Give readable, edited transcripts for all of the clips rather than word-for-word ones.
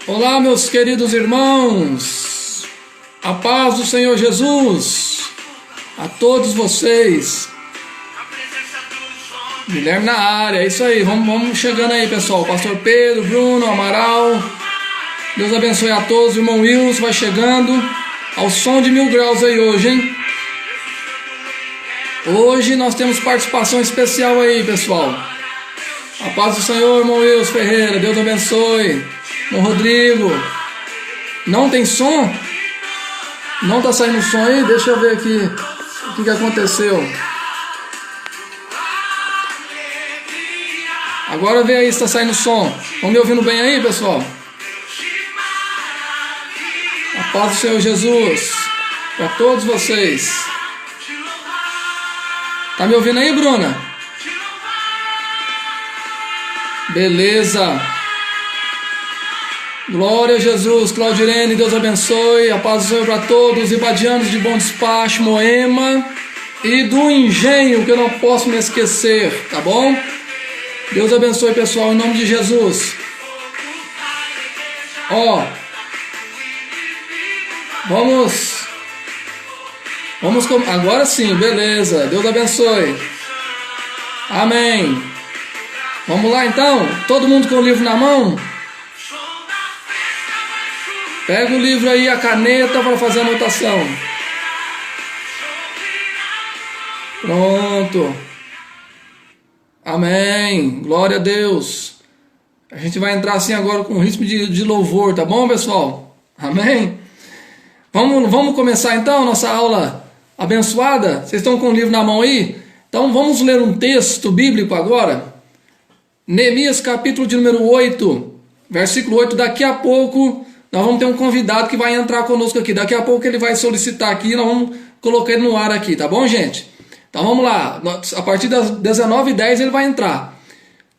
Olá, meus queridos irmãos, a paz do Senhor Jesus a todos vocês. Guilherme na área, é isso aí, vamos chegando aí, pessoal. Pastor Pedro, Bruno, Amaral, Deus abençoe a todos. O irmão Wilson vai chegando ao som de 1000 graus aí hoje, hein? Hoje nós temos participação especial aí, pessoal. A paz do Senhor, irmão Wilson Ferreira, Deus abençoe. Irmão Rodrigo, não tem som? Não tá saindo som aí? Deixa eu ver aqui o que aconteceu. Agora vê aí se tá saindo som. Estão me ouvindo bem aí, pessoal? A paz do Senhor Jesus para todos vocês. Tá me ouvindo aí, Bruna? Beleza. Glória a Jesus. Claudirene, Deus abençoe. A paz do Senhor para todos. Ibadianos de Bom Despacho, Moema e do Engenho, que eu não posso me esquecer, tá bom? Deus abençoe, pessoal, em nome de Jesus. Ó, vamos agora sim, beleza. Deus abençoe. Amém. Vamos lá então. Todo mundo com o livro na mão? Pega o livro aí, a caneta para fazer a anotação. Pronto. Amém. Glória a Deus. A gente vai entrar assim agora com ritmo de louvor, tá bom, pessoal? Amém. Vamos começar então nossa aula abençoada. Vocês estão com o livro na mão aí? Então vamos ler um texto bíblico agora. Neemias capítulo de número 8, versículo 8. Daqui a pouco nós vamos ter um convidado que vai entrar conosco aqui. Daqui a pouco ele vai solicitar aqui, nós vamos colocar ele no ar aqui, tá bom, gente? Então vamos lá, a partir das 19h10 ele vai entrar.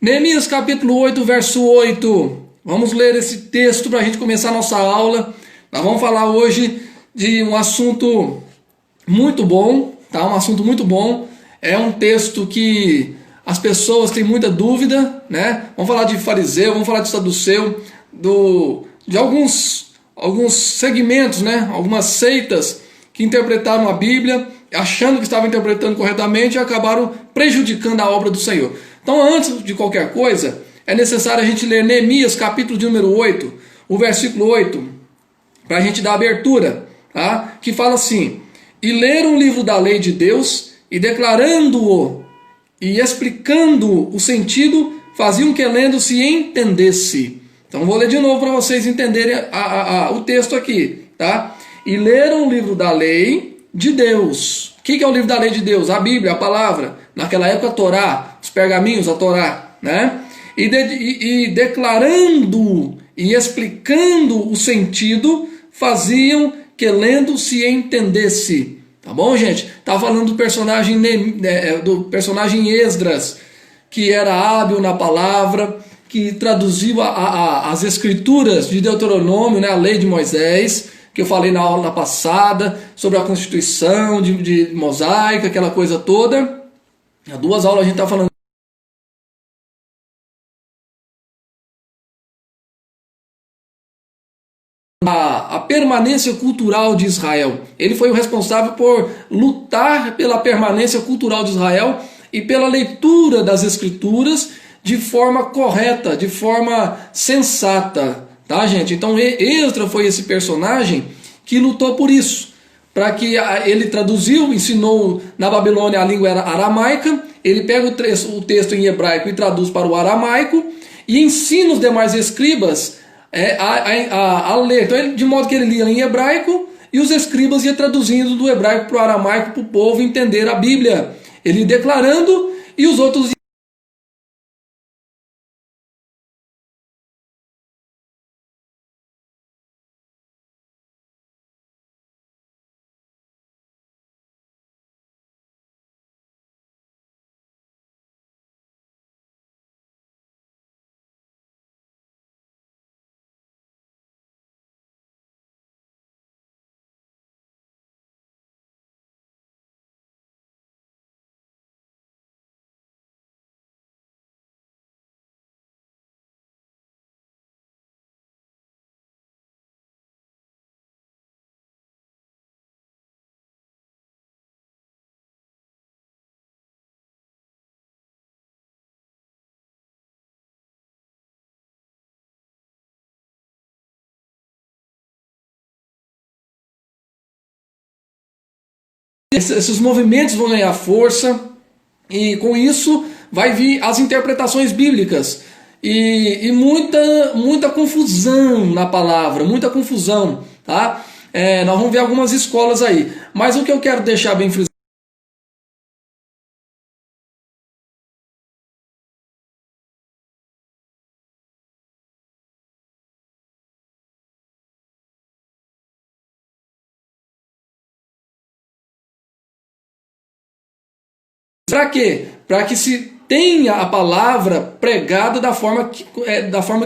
Neemias capítulo 8, verso 8. Vamos ler esse texto para a gente começar a nossa aula. Nós vamos falar hoje de um assunto muito bom, tá? Um assunto muito bom. É um texto que as pessoas têm muita dúvida, né? Vamos falar de fariseu, vamos falar de saduceu, de alguns segmentos, né? Algumas seitas que interpretaram a Bíblia achando que estavam interpretando corretamente e acabaram prejudicando a obra do Senhor. Então, antes de qualquer coisa, é necessário a gente ler Neemias capítulo de número 8, o versículo 8, para a gente dar abertura, tá? Que fala assim: e leram o livro da lei de Deus, e declarando-o e explicando o sentido, faziam que lendo se entendesse. Então vou ler de novo para vocês entenderem o texto aqui, tá? E leram o livro da lei de Deus. O que é o livro da lei de Deus? A Bíblia, a palavra. Naquela época a Torá, os pergaminhos, a Torá, né? E declarando e explicando o sentido, faziam que lendo se entendesse. Tá bom, gente? Tá falando do personagem Esdras, que era hábil na palavra, que traduziu as escrituras de Deuteronômio, né, a lei de Moisés, que eu falei na aula passada, sobre a Constituição de Mosaico, aquela coisa toda. Há 2 aulas a gente está falando a permanência cultural de Israel. Ele foi o responsável por lutar pela permanência cultural de Israel e pela leitura das escrituras de forma correta, de forma sensata, tá, gente? Então Esdras foi esse personagem que lutou por isso, para que ele traduziu, ensinou na Babilônia a língua aramaica, ele pega o texto em hebraico e traduz para o aramaico e ensina os demais escribas a ler. Então, de modo que ele lia em hebraico e os escribas iam traduzindo do hebraico para o aramaico para o povo entender a Bíblia. Ele declarando e os outros esses movimentos vão ganhar força e com isso vai vir as interpretações bíblicas e muita confusão na palavra, muita confusão, tá? Nós vamos ver algumas escolas aí, mas o que eu quero deixar bem frisado para quê? Para que se tenha a palavra pregada da forma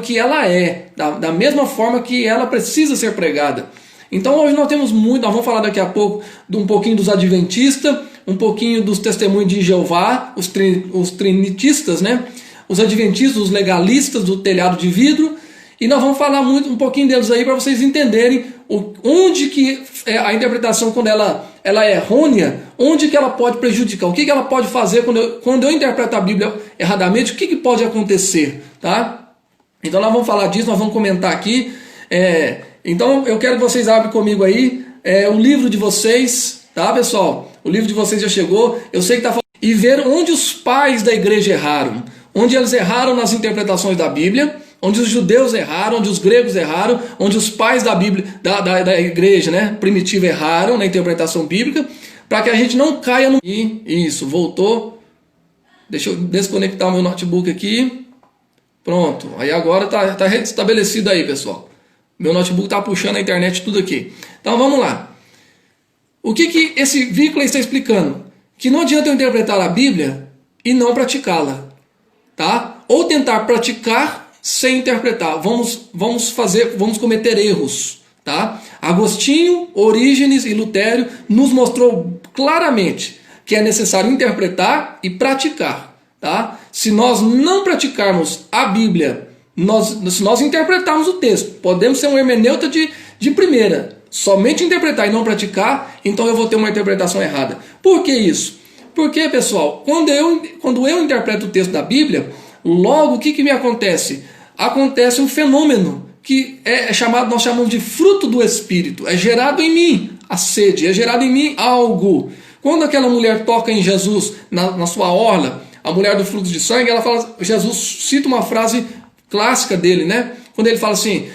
que ela é, da mesma forma que ela precisa ser pregada. Então hoje nós temos muito, nós vamos falar daqui a pouco de um pouquinho dos adventistas, um pouquinho dos testemunhos de Jeová, os trinitistas, né? Os adventistas, os legalistas do telhado de vidro, e nós vamos falar um pouquinho deles aí para vocês entenderem onde que a interpretação, quando ela é errônea, onde que ela pode prejudicar, o que ela pode fazer quando eu interpreto a Bíblia erradamente, o que pode acontecer, tá? Então nós vamos falar disso, nós vamos comentar aqui. Então eu quero que vocês abrem comigo aí o livro de vocês, tá, pessoal? O livro de vocês já chegou, eu sei que tá falando, e ver onde os pais da igreja erraram, onde eles erraram nas interpretações da Bíblia, onde os judeus erraram, onde os gregos erraram, onde os pais da Bíblia, da igreja, né, primitiva erraram na interpretação bíblica, para que a gente não caia no... Isso, voltou. Deixa eu desconectar o meu notebook aqui. Pronto, aí agora tá restabelecido aí, pessoal. Meu notebook tá puxando a internet tudo aqui. Então vamos lá. O que esse vínculo está explicando? Que não adianta eu interpretar a Bíblia e não praticá-la, tá? Ou tentar praticar sem interpretar. Vamos cometer erros, tá? Agostinho, Orígenes e Lutério nos mostrou claramente que é necessário interpretar e praticar, tá? Se nós não praticarmos a Bíblia, se nós interpretarmos o texto, podemos ser um hermeneuta de primeira, somente interpretar e não praticar, então eu vou ter uma interpretação errada. Por que isso? Porque, pessoal, quando eu interpreto o texto da Bíblia, logo o que me acontece? Acontece um fenômeno que nós chamamos de fruto do Espírito. É gerado em mim a sede, é gerado em mim algo. Quando aquela mulher toca em Jesus na sua orla, a mulher do fluxo de sangue, ela fala, Jesus cita uma frase clássica dele, né? Quando ele fala assim,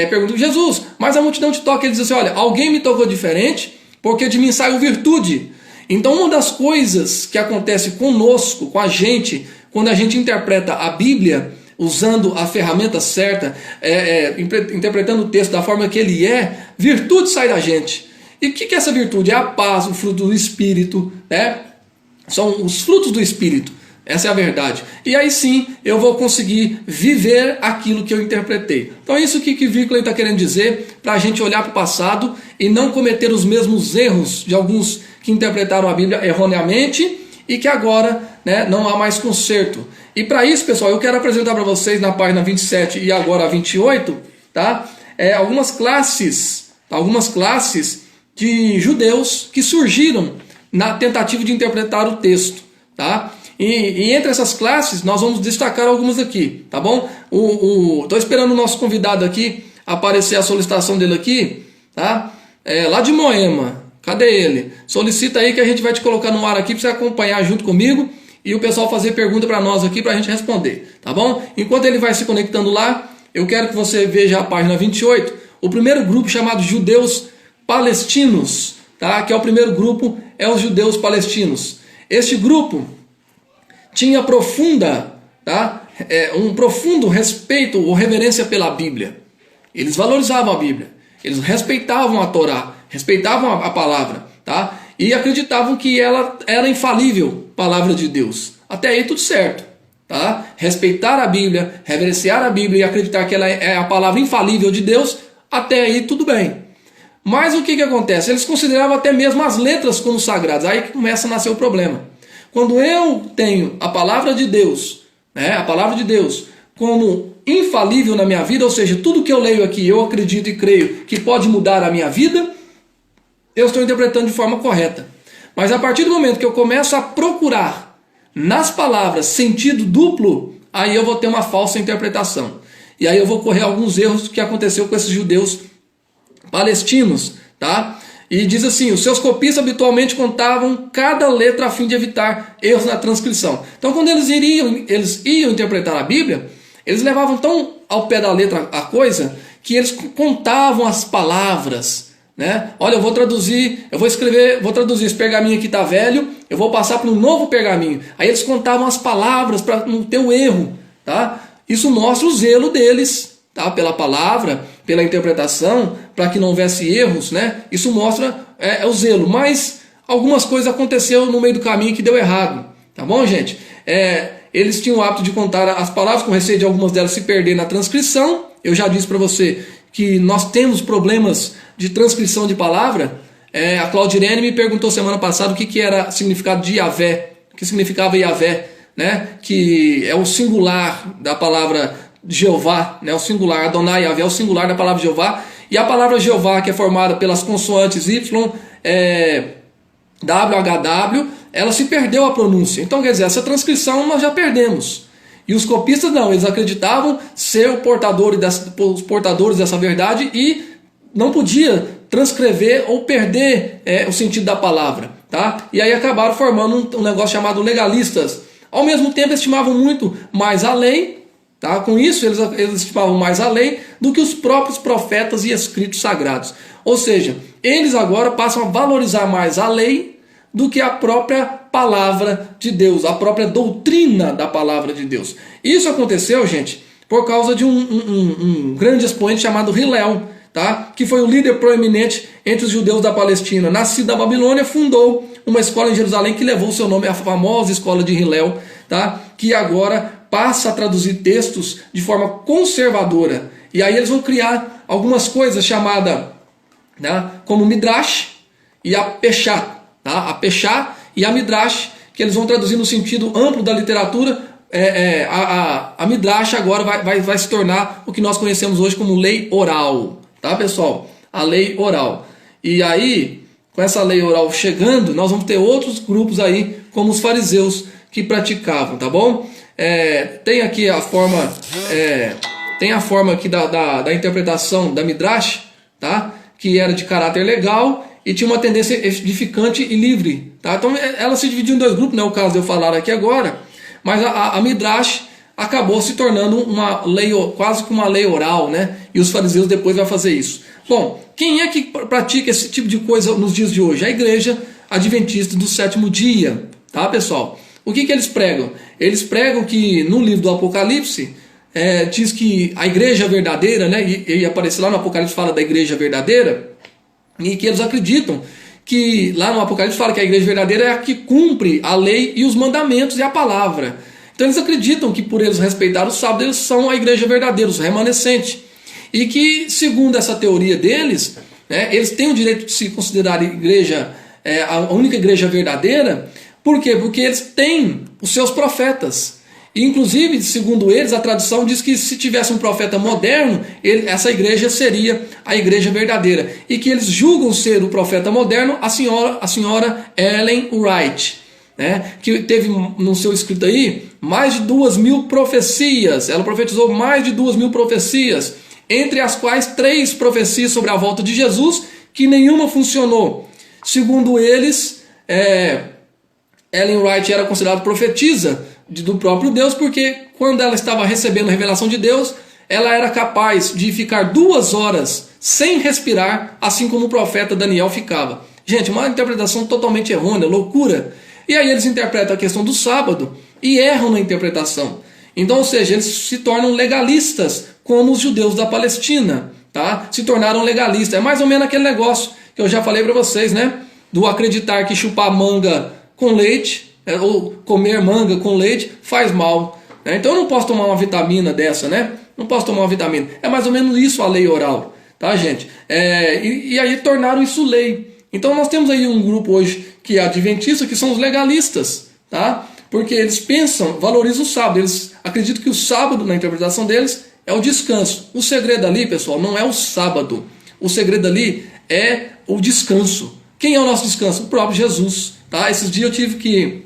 pergunta, Jesus, mas a multidão te toca, ele diz assim, olha, alguém me tocou diferente, porque de mim saiu virtude. Então uma das coisas que acontece conosco, com a gente, quando a gente interpreta a Bíblia, usando a ferramenta certa, interpretando o texto da forma que ele virtude sai da gente. E o que é essa virtude? É a paz, o fruto do Espírito, né? São os frutos do Espírito. Essa é a verdade. E aí sim eu vou conseguir viver aquilo que eu interpretei. Então é isso que Vickley está querendo dizer, para a gente olhar para o passado e não cometer os mesmos erros de alguns que interpretaram a Bíblia erroneamente e que agora, né, não há mais conserto. E para isso, pessoal, eu quero apresentar para vocês na página 27 e agora a 28, tá? Algumas classes de judeus que surgiram na tentativa de interpretar o texto, tá? E entre essas classes nós vamos destacar algumas aqui, tá bom? Tô esperando o nosso convidado aqui aparecer, a solicitação dele aqui, tá? Lá de Moema, cadê ele? Solicita aí que a gente vai te colocar no ar aqui para você acompanhar junto comigo e o pessoal fazer pergunta para nós aqui para a gente responder, tá bom? Enquanto ele vai se conectando lá, eu quero que você veja a página 28, o primeiro grupo chamado Judeus Palestinos, tá? Que é o primeiro grupo, os judeus palestinos. Este grupo tinha um profundo respeito ou reverência pela Bíblia. Eles valorizavam a Bíblia, eles respeitavam a Torá, respeitavam a palavra, tá? E acreditavam que ela era infalível, palavra de Deus. Até aí tudo certo, tá? Respeitar a Bíblia, reverenciar a Bíblia e acreditar que ela é a palavra infalível de Deus, até aí tudo bem. Mas o que acontece? Eles consideravam até mesmo as letras como sagradas. Aí que começa a nascer o problema. Quando eu tenho a palavra de Deus, né, a palavra de Deus como infalível na minha vida, ou seja, tudo que eu leio aqui, eu acredito e creio que pode mudar a minha vida, eu estou interpretando de forma correta. Mas a partir do momento que eu começo a procurar nas palavras sentido duplo, aí eu vou ter uma falsa interpretação. E aí eu vou correr alguns erros que aconteceu com esses judeus palestinos, tá? E diz assim: os seus copistas habitualmente contavam cada letra a fim de evitar erros na transcrição. Então, quando eles iam interpretar a Bíblia, eles levavam tão ao pé da letra a coisa que eles contavam as palavras, né? Olha, eu vou traduzir esse pergaminho aqui está velho, eu vou passar para um novo pergaminho. Aí eles contavam as palavras para não ter o erro, tá? Isso mostra o zelo deles, tá? Pela palavra, pela interpretação, para que não houvesse erros, né? Isso mostra o zelo. Mas algumas coisas aconteceram no meio do caminho que deu errado, tá bom, gente? Eles tinham o hábito de contar as palavras com receio de algumas delas se perder na transcrição. Eu já disse para você que nós temos problemas de transcrição de palavra. A Claudirene me perguntou semana passada o que era o significado de Yahvé, o que significava Yahvé, né? Que é o singular da palavra Jeová, né? O singular, Adonai Yahvé é o singular da palavra Jeová. E a palavra Jeová, que é formada pelas consoantes Y, WHW, ela se perdeu a pronúncia. Então, quer dizer, essa transcrição nós já perdemos. E os copistas não, eles acreditavam ser os portadores dessa verdade e não podia transcrever ou perder o sentido da palavra, tá? E aí acabaram formando um negócio chamado legalistas. Ao mesmo tempo, estimavam muito mais a lei, tá? Com isso, eles estimavam mais a lei do que os próprios profetas e escritos sagrados. Ou seja, eles agora passam a valorizar mais a lei do que a própria palavra de Deus, a própria doutrina da palavra de Deus. Isso aconteceu, gente, por causa de um grande expoente chamado Hillel, tá? Que foi o líder proeminente entre os judeus da Palestina. Nascido da Babilônia, fundou uma escola em Jerusalém que levou o seu nome, a famosa escola de Hillel, tá? Que agora passa a traduzir textos de forma conservadora. E aí eles vão criar algumas coisas chamadas, né, como Midrash e a Peshá. Tá? A Peshá e a Midrash, que eles vão traduzir no sentido amplo da literatura. A Midrash agora vai se tornar o que nós conhecemos hoje como lei oral, tá, pessoal? A lei oral. E aí, com essa lei oral chegando, nós vamos ter outros grupos aí, como os fariseus, que praticavam, tá bom? Tem aqui a forma, aqui da interpretação da Midrash, tá? Que era de caráter legal e tinha uma tendência edificante e livre, tá? Então ela se dividiu em dois grupos, não é o caso de eu falar aqui agora, mas a Midrash acabou se tornando uma lei, quase que uma lei oral, né? E os fariseus depois vão fazer isso. Bom, quem é que pratica esse tipo de coisa nos dias de hoje? A igreja adventista do sétimo dia, tá, pessoal? O que eles pregam? Eles pregam que no livro do Apocalipse diz que a igreja verdadeira, né? E aparece lá no Apocalipse, fala da igreja verdadeira, e que eles acreditam que lá no Apocalipse fala que a igreja verdadeira é a que cumpre a lei e os mandamentos e a palavra. Então eles acreditam que por eles respeitar o sábado, eles são a igreja verdadeira, os remanescentes. E que, segundo essa teoria deles, né, eles têm o direito de se considerar igreja, a única igreja verdadeira. Por quê? Porque eles têm os seus profetas. E, inclusive, segundo eles, a tradição diz que se tivesse um profeta moderno, essa igreja seria a igreja verdadeira. E que eles julgam ser o profeta moderno a senhora Ellen White, né, que teve no seu escrito aí mais de 2.000 profecias. Ela profetizou mais de 2.000 profecias, entre as quais 3 profecias sobre a volta de Jesus, que nenhuma funcionou. Segundo eles, Ellen White era considerada profetisa do próprio Deus, porque quando ela estava recebendo a revelação de Deus, ela era capaz de ficar 2 horas sem respirar, assim como o profeta Daniel ficava. Gente, uma interpretação totalmente errônea, loucura. E aí eles interpretam a questão do sábado e erram na interpretação. Então, ou seja, eles se tornam legalistas, como os judeus da Palestina, tá? Se tornaram legalistas. É mais ou menos aquele negócio que eu já falei para vocês, né? Do acreditar que chupar manga com leite, ou comer manga com leite, faz mal. Né? Então eu não posso tomar uma vitamina dessa, né? Não posso tomar uma vitamina. É mais ou menos isso a lei oral, tá, gente? E aí tornaram isso lei. Então nós temos aí um grupo hoje que é adventista, que são os legalistas, tá? Porque eles valorizam o sábado. Eles acreditam que o sábado, na interpretação deles, é o descanso. O segredo ali, pessoal, não é o sábado. O segredo ali é o descanso. Quem é o nosso descanso? O próprio Jesus. Tá? Esses dias eu tive que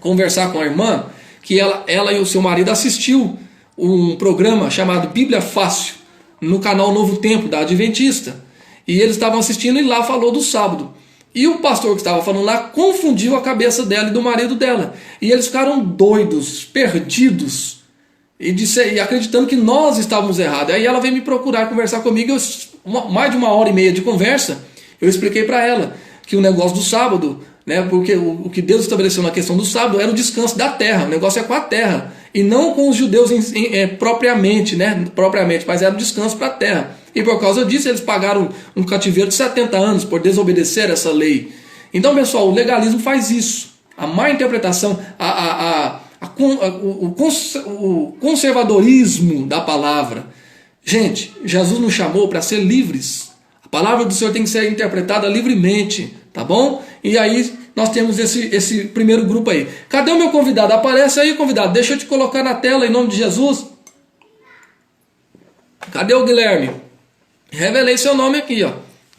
conversar com a irmã, que ela e o seu marido assistiu um programa chamado Bíblia Fácil, no canal Novo Tempo, da Adventista. E eles estavam assistindo e lá falou do sábado. E o pastor que estava falando lá confundiu a cabeça dela e do marido dela. E eles ficaram doidos, perdidos, e acreditando que nós estávamos errados. Aí ela veio me procurar, conversar comigo. Mais de 1h30 de conversa, eu expliquei para ela que o negócio do sábado, né, porque o que Deus estabeleceu na questão do sábado era o descanso da terra. O negócio é com a terra e não com os judeus propriamente, né, mas era o descanso para a terra. E por causa disso eles pagaram um cativeiro de 70 anos por desobedecer essa lei. Então, pessoal, o legalismo faz isso. A má interpretação, o conservadorismo da palavra. Gente, Jesus nos chamou para ser livres. A palavra do Senhor tem que ser interpretada livremente, tá bom? E aí nós temos esse primeiro grupo aí. Cadê o meu convidado? Aparece aí, convidado. Deixa eu te colocar na tela em nome de Jesus. Cadê o Guilherme? Revelei seu nome aqui, ó,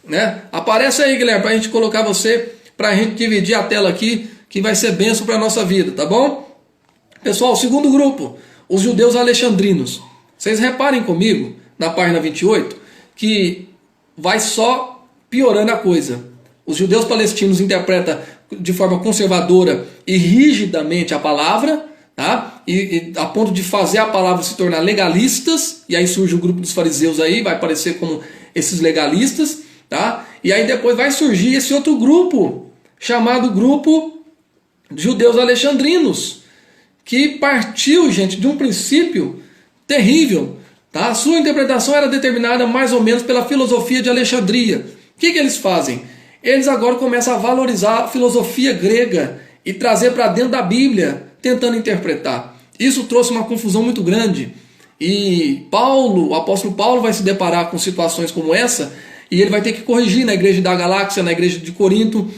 né? Aparece aí, Guilherme, para a gente colocar você, para a gente dividir a tela aqui, que vai ser bênção para a nossa vida, tá bom? Pessoal, o segundo grupo, os judeus alexandrinos. Vocês reparem comigo, na página 28, que vai só piorando a coisa. Os judeus palestinos interpretam de forma conservadora e rigidamente a palavra, tá? E a ponto de fazer a palavra se tornar legalistas, e aí surge o grupo dos fariseus aí, vai aparecer como esses legalistas, tá? E aí depois vai surgir esse outro grupo, chamado grupo de judeus alexandrinos, que partiu, gente, de um princípio terrível, tá? A sua interpretação era determinada mais ou menos pela filosofia de Alexandria. O que eles fazem? Eles agora começam a valorizar a filosofia grega e trazer para dentro da Bíblia, tentando interpretar. Isso trouxe uma confusão muito grande. E Paulo, o apóstolo Paulo, vai se deparar com situações como essa, e ele vai ter que corrigir na igreja da Galáxia, na igreja de Corinto,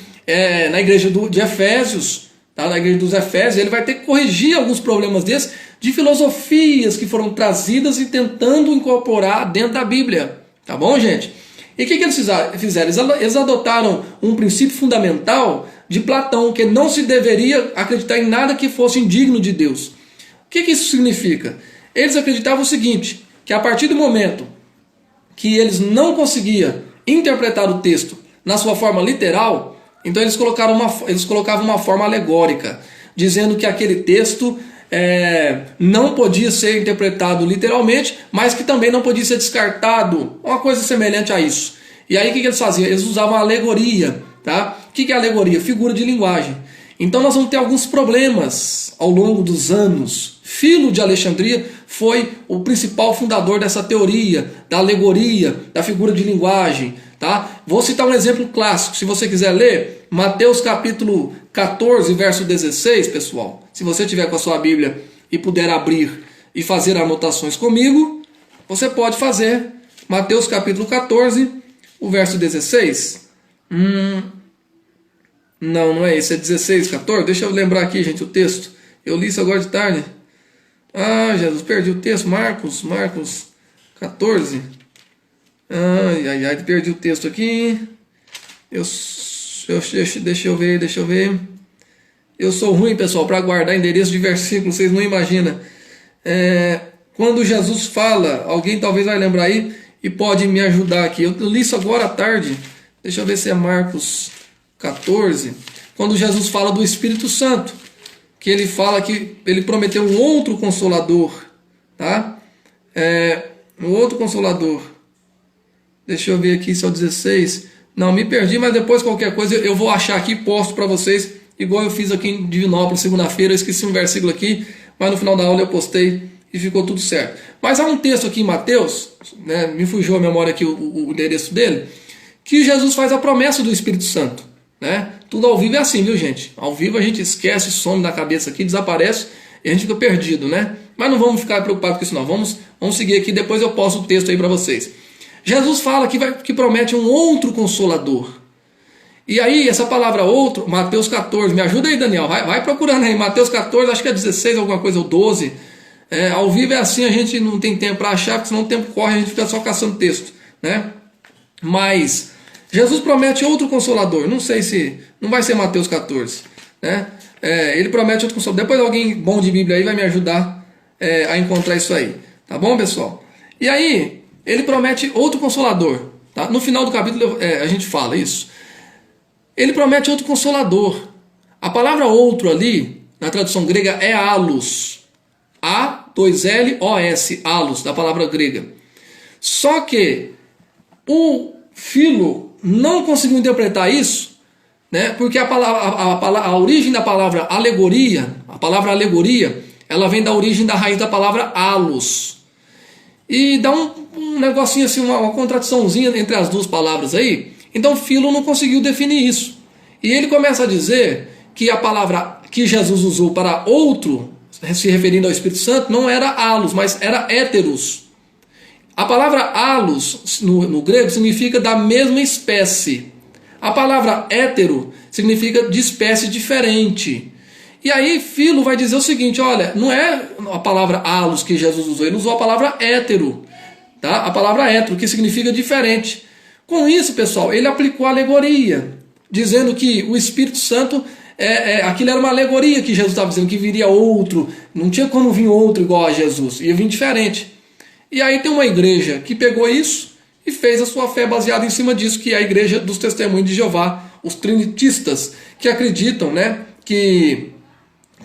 na igreja de Efésios, tá? Na igreja dos Efésios, ele vai ter que corrigir alguns problemas desses, de filosofias que foram trazidas e tentando incorporar dentro da Bíblia. Tá bom, gente? E o que eles fizeram? Eles adotaram um princípio fundamental de Platão, que não se deveria acreditar em nada que fosse indigno de Deus. O que isso significa? Eles acreditavam o seguinte, que a partir do momento que eles não conseguiam interpretar o texto na sua forma literal, então eles colocavam uma forma alegórica, dizendo que aquele texto não podia ser interpretado literalmente, mas que também não podia ser descartado, uma coisa semelhante a isso. E aí o que eles faziam? Eles usavam a alegoria, tá? O que é alegoria? Figura de linguagem. Então nós vamos ter alguns problemas ao longo dos anos. Filo de Alexandria foi o principal fundador dessa teoria, da alegoria, da figura de linguagem, tá? Vou citar um exemplo clássico, se você quiser ler, Mateus capítulo 14, verso 16, pessoal. Se você tiver com a sua Bíblia e puder abrir e fazer anotações comigo, você pode fazer. Mateus capítulo 14, o verso 16. Não é esse, é 16, 14. Deixa eu lembrar aqui, gente, o texto. Eu li isso agora de tarde. Ah, Jesus, perdi o texto. Marcos 14. Ai, perdi o texto aqui. Deixa eu ver. Eu sou ruim, pessoal, para guardar endereço de versículo, vocês não imaginam. Quando Jesus fala, alguém talvez vai lembrar aí e pode me ajudar aqui. Eu li isso agora à tarde. Deixa eu ver se é Marcos 14. Quando Jesus fala do Espírito Santo, que ele fala que ele prometeu um outro Consolador, tá? Um outro Consolador. Deixa eu ver aqui se é o 16. Não, me perdi, mas depois qualquer coisa eu vou achar aqui e posto para vocês, igual eu fiz aqui em Divinópolis segunda-feira. Eu esqueci um versículo aqui, mas no final da aula eu postei e ficou tudo certo. Mas há um texto aqui em Mateus, né, me fugiu a memória aqui o endereço dele, que Jesus faz a promessa do Espírito Santo, né? Tudo ao vivo é assim, viu, gente? Ao vivo a gente esquece, some da cabeça aqui, desaparece e a gente fica perdido, né? Mas não vamos ficar preocupados com isso não. Vamos seguir aqui, depois eu posto o texto aí para vocês. Jesus fala que promete um outro Consolador. E aí, essa palavra outro, Mateus 14, me ajuda aí, Daniel, vai procurando aí, Mateus 14, acho que é 16, alguma coisa, ou 12. Ao vivo é assim, a gente não tem tempo para achar, porque senão o tempo corre, a gente fica só caçando texto, né? Mas Jesus promete outro Consolador, não sei se, não vai ser Mateus 14, né? Ele promete outro Consolador, depois alguém bom de Bíblia aí vai me ajudar a encontrar isso aí, tá bom, pessoal? E aí, ele promete outro Consolador, Tá? No final do capítulo a gente fala isso. Ele promete outro consolador. A palavra outro ali, na tradução grega, é allos. A-2-L-O-S, allos, da palavra grega. Só que o Filo não conseguiu interpretar isso, né? Porque a origem da palavra alegoria, ela vem da origem da raiz da palavra allos. E dá um negocinho assim, uma contradiçãozinha entre as duas palavras aí. Então Filo não conseguiu definir isso. E ele começa a dizer que a palavra que Jesus usou para outro, se referindo ao Espírito Santo, não era allos, mas era héteros. A palavra allos no grego significa da mesma espécie. A palavra hétero significa de espécie diferente. E aí Filo vai dizer o seguinte, olha, não é a palavra allos que Jesus usou, ele usou a palavra hétero, tá? A palavra hétero, que significa diferente. Com isso, pessoal, ele aplicou a alegoria, dizendo que o Espírito Santo, aquilo era uma alegoria que Jesus estava dizendo, que viria outro, não tinha como vir outro igual a Jesus, ia vir diferente. E aí tem uma igreja que pegou isso e fez a sua fé baseada em cima disso, que é a igreja dos testemunhos de Jeová, os trinitistas, que acreditam, né, que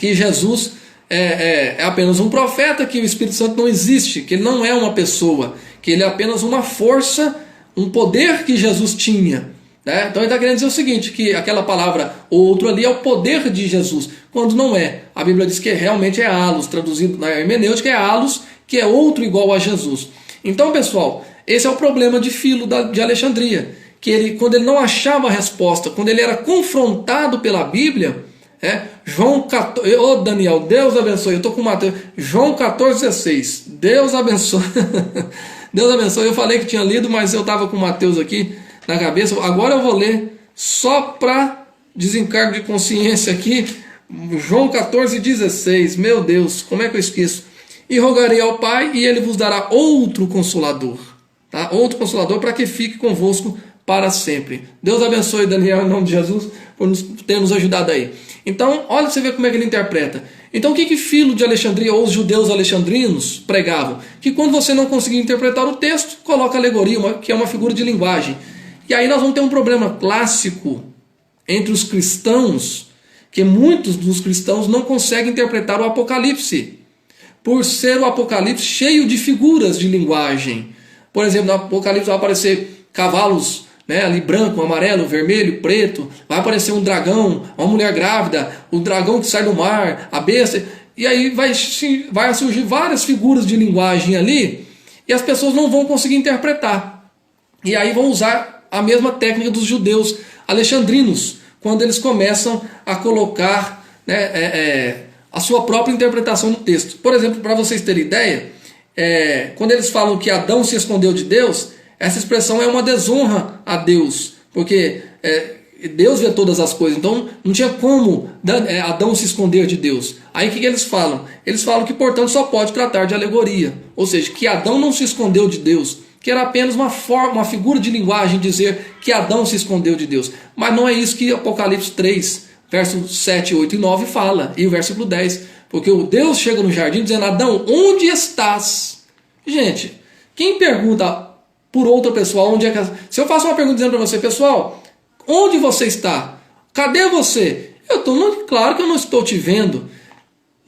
Jesus é apenas um profeta, que o Espírito Santo não existe, que ele não é uma pessoa, que ele é apenas uma força, um poder que Jesus tinha. Né? Então ele está querendo dizer o seguinte, que aquela palavra outro ali é o poder de Jesus, quando não é. A Bíblia diz que realmente é halos, traduzido na hermenêutica é halos, que é outro igual a Jesus. Então, pessoal, esse é o problema de Filo de Alexandria, que ele, quando ele não achava a resposta, quando ele era confrontado pela Bíblia, João 14, Daniel, Deus abençoe, eu estou com Mateus, João 14,16, Deus abençoe, Deus abençoe, eu falei que tinha lido, mas eu estava com Mateus aqui na cabeça, agora eu vou ler, só para desencargo de consciência aqui, João 14,16, meu Deus, como é que eu esqueço? E rogarei ao Pai, e Ele vos dará outro Consolador, tá? Outro Consolador para que fique convosco para sempre. Deus abençoe Daniel em nome de Jesus por ter nos ajudado aí. Então, olha você ver como é que ele interpreta. Então, o que Filo de Alexandria ou os judeus alexandrinos pregavam? Que quando você não conseguir interpretar o texto, coloca alegoria, que é uma figura de linguagem. E aí nós vamos ter um problema clássico entre os cristãos, que muitos dos cristãos não conseguem interpretar o Apocalipse, por ser o Apocalipse cheio de figuras de linguagem. Por exemplo, no Apocalipse vai aparecer cavalos, né, ali branco, amarelo, vermelho, preto, vai aparecer um dragão, uma mulher grávida, o dragão que sai do mar, a besta, e aí vai surgir várias figuras de linguagem ali, e as pessoas não vão conseguir interpretar. E aí vão usar a mesma técnica dos judeus alexandrinos, quando eles começam a colocar, né, a sua própria interpretação no texto. Por exemplo, para vocês terem ideia, quando eles falam que Adão se escondeu de Deus, essa expressão é uma desonra a Deus, porque Deus vê todas as coisas, então não tinha como Adão se esconder de Deus. Aí o que eles falam? Eles falam que, portanto, só pode tratar de alegoria, ou seja, que Adão não se escondeu de Deus, que era apenas uma figura de linguagem dizer que Adão se escondeu de Deus. Mas não é isso que Apocalipse 3, versos 7, 8 e 9 fala, e o versículo 10, porque o Deus chega no jardim dizendo, Adão, onde estás? Gente, quem pergunta por outra pessoa, onde é que... Se eu faço uma pergunta dizendo para você, pessoal, onde você está? Cadê você? Claro que eu não estou te vendo.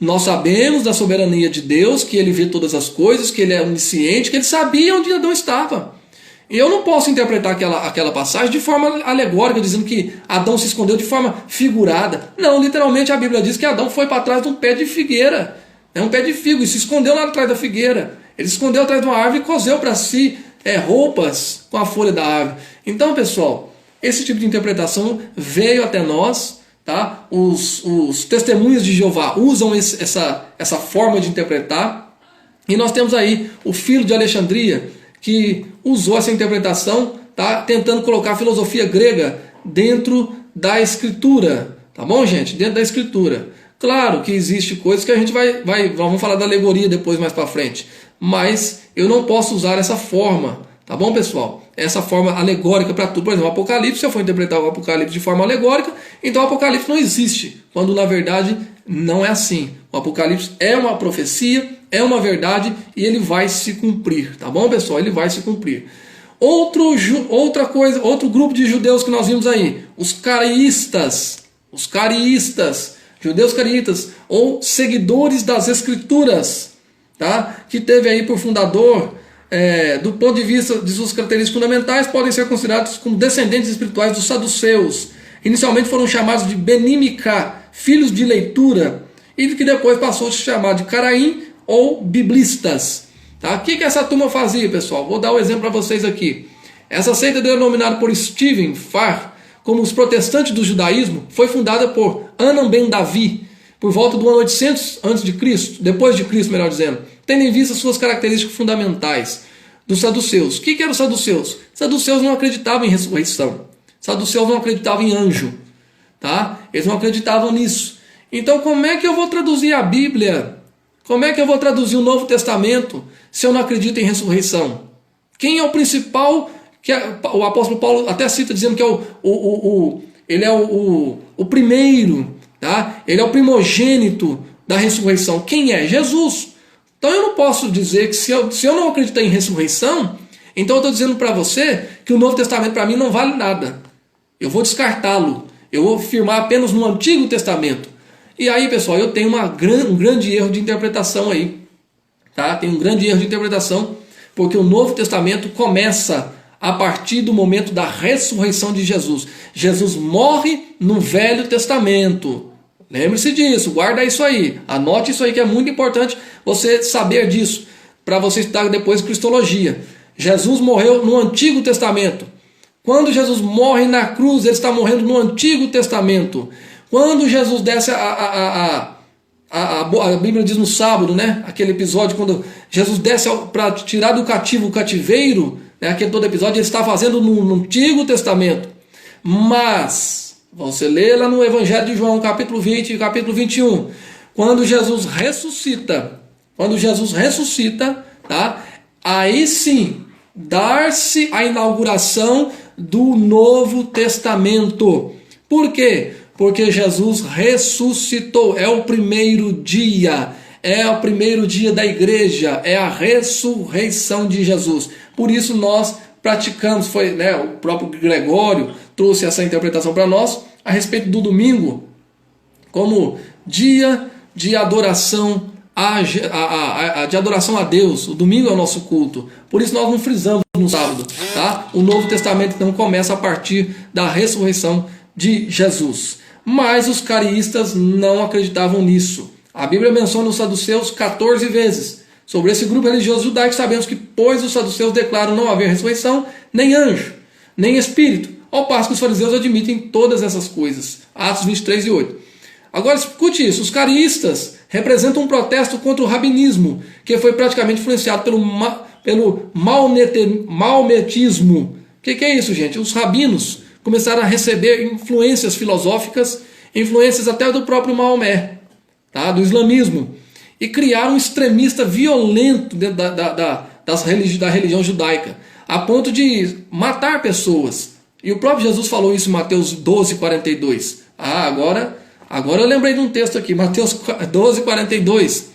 Nós sabemos da soberania de Deus, que Ele vê todas as coisas, que Ele é onisciente, que Ele sabia onde Adão estava. E eu não posso interpretar aquela passagem de forma alegórica, dizendo que Adão se escondeu de forma figurada. Não, literalmente a Bíblia diz que Adão foi para trás de um pé de figueira, um pé de figo, e se escondeu lá atrás da figueira. Ele se escondeu atrás de uma árvore e coseu para si roupas com a folha da árvore. Então, pessoal, esse tipo de interpretação veio até nós, tá? Os testemunhos de Jeová usam essa forma de interpretar, e nós temos aí o Filo de Alexandria, que usou essa interpretação, tá? Tentando colocar a filosofia grega dentro da Escritura, tá bom, gente? Dentro da Escritura. Claro que existe coisas que a gente vamos falar da alegoria depois mais para frente, mas eu não posso usar essa forma, tá bom, pessoal? Essa forma alegórica para tudo. Por exemplo, o Apocalipse, se eu for interpretar o Apocalipse de forma alegórica, então o Apocalipse não existe, quando na verdade não é assim. O Apocalipse é uma profecia, é uma verdade e ele vai se cumprir, tá bom, pessoal? Ele vai se cumprir. Outra coisa, outro grupo de judeus que nós vimos aí, os cariístas, judeus cariítas, ou seguidores das Escrituras, tá? Que teve aí por fundador, do ponto de vista de suas características fundamentais, podem ser considerados como descendentes espirituais dos saduceus. Inicialmente foram chamados de Benimica, filhos de leitura, e que depois passou a se chamar de Caraim ou biblistas. Tá? O que essa turma fazia, pessoal? Vou dar um exemplo para vocês aqui. Essa seita, denominada por Stephen Farr como os protestantes do judaísmo, foi fundada por Anan ben Davi, por volta do ano 800 a.C., depois de Cristo, melhor dizendo, tendo em vista suas características fundamentais dos saduceus. O que eram os saduceus? Os saduceus não acreditavam em ressurreição. Os saduceus não acreditavam em anjo. Tá? Eles não acreditavam nisso. Então, como é que eu vou traduzir a Bíblia? Como é que eu vou traduzir o Novo Testamento se eu não acredito em ressurreição? Quem é o principal, o apóstolo Paulo até cita dizendo que ele é o primeiro, tá? Ele é o primogênito da ressurreição. Quem é? Jesus. Então eu não posso dizer que se eu não acreditar em ressurreição, então eu estou dizendo para você que o Novo Testamento para mim não vale nada. Eu vou descartá-lo. Eu vou firmar apenas no Antigo Testamento. E aí, pessoal, eu tenho um grande erro de interpretação aí. Tá? Tem um grande erro de interpretação, porque o Novo Testamento começa a partir do momento da ressurreição de Jesus. Jesus morre no Velho Testamento. Lembre-se disso, guarda isso aí. Anote isso aí, que é muito importante você saber disso, para você estudar depois Cristologia. Jesus morreu no Antigo Testamento. Quando Jesus morre na cruz, ele está morrendo no Antigo Testamento. Quando Jesus desce a Bíblia diz no sábado, né? Aquele episódio quando Jesus desce para tirar do cativo o cativeiro, né? Aquele todo episódio ele está fazendo no Antigo Testamento. Mas você lê lá no Evangelho de João, capítulo 20 e capítulo 21, quando Jesus ressuscita, tá? Aí sim, dar-se a inauguração do Novo Testamento. Por quê? Porque Jesus ressuscitou, é o primeiro dia da igreja, é a ressurreição de Jesus. Por isso nós praticamos, o próprio Gregório trouxe essa interpretação para nós a respeito do domingo como dia de adoração de adoração a Deus. O domingo é o nosso culto. Por isso nós não frisamos no sábado. Tá? O Novo Testamento então começa a partir da ressurreição de Jesus. Mas os cariístas não acreditavam nisso. A Bíblia menciona os saduceus 14 vezes. Sobre esse grupo religioso judaico, sabemos que, pois os saduceus declaram não haver ressurreição, nem anjo, nem espírito, ao passo que os fariseus admitem todas essas coisas. Atos 23 e 8. Agora escute isso, os cariístas representam um protesto contra o rabinismo, que foi praticamente influenciado pelo maometismo. O que é isso, gente? Os rabinos começaram a receber influências filosóficas, influências até do próprio Maomé, tá? Do islamismo, e criaram um extremista violento dentro da religião judaica, a ponto de matar pessoas. E o próprio Jesus falou isso em Mateus 12, 42. Agora eu lembrei de um texto aqui, Mateus 12, 42,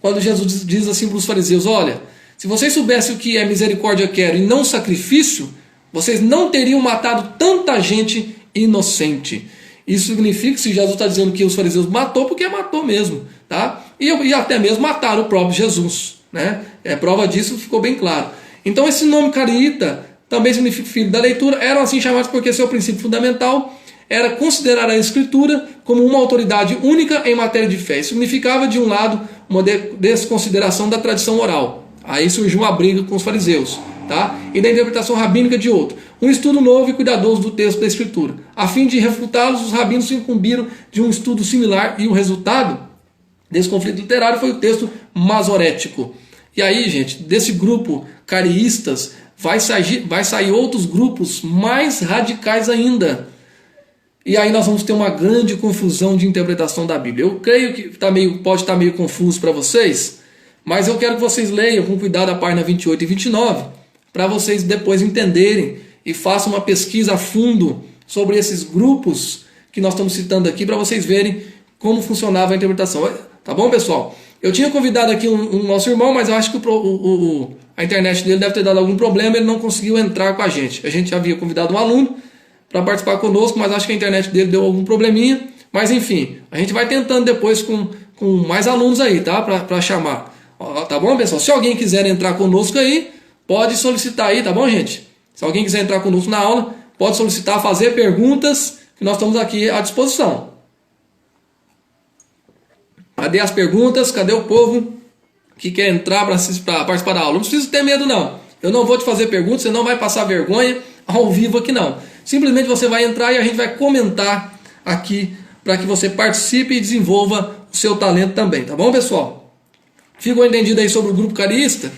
quando Jesus diz assim para os fariseus: olha, se vocês soubessem o que é misericórdia quero e não sacrifício, vocês não teriam matado tanta gente inocente. Isso significa que se Jesus está dizendo que os fariseus matou, porque matou mesmo. Tá? E até mesmo mataram o próprio Jesus. Né? Prova disso ficou bem claro. Então esse nome cariíta também significa filho da leitura. Eram assim chamados porque seu princípio fundamental era considerar a Escritura como uma autoridade única em matéria de fé. Isso significava, de um lado, uma desconsideração da tradição oral. Aí surgiu uma briga com os fariseus. Tá? E da interpretação rabínica de outro. Um estudo novo e cuidadoso do texto da Escritura. A fim de refutá-los, os rabinos se incumbiram de um estudo similar, e o resultado desse conflito literário foi o texto masorético. E aí, gente, desse grupo cariístas vai sair outros grupos mais radicais ainda. E aí nós vamos ter uma grande confusão de interpretação da Bíblia. Eu creio que pode estar meio confuso para vocês, mas eu quero que vocês leiam com cuidado a página 28 e 29, para vocês depois entenderem e façam uma pesquisa a fundo sobre esses grupos que nós estamos citando aqui, para vocês verem como funcionava a interpretação. Tá bom, pessoal? Eu tinha convidado aqui um nosso irmão, mas eu acho que a internet dele deve ter dado algum problema, ele não conseguiu entrar com a gente. A gente havia convidado um aluno para participar conosco, mas acho que a internet dele deu algum probleminha. Mas enfim, a gente vai tentando depois com mais alunos aí, tá? Para chamar. Tá bom, pessoal? Se alguém quiser entrar conosco aí, pode solicitar aí, tá bom, gente? Se alguém quiser entrar conosco na aula, pode solicitar, fazer perguntas, que nós estamos aqui à disposição. Cadê as perguntas? Cadê o povo que quer entrar para participar da aula? Não precisa ter medo, não. Eu não vou te fazer perguntas, você não vai passar vergonha ao vivo aqui, não. Simplesmente você vai entrar e a gente vai comentar aqui para que você participe e desenvolva o seu talento também, tá bom, pessoal? Ficou entendido aí sobre o grupo Cariísta?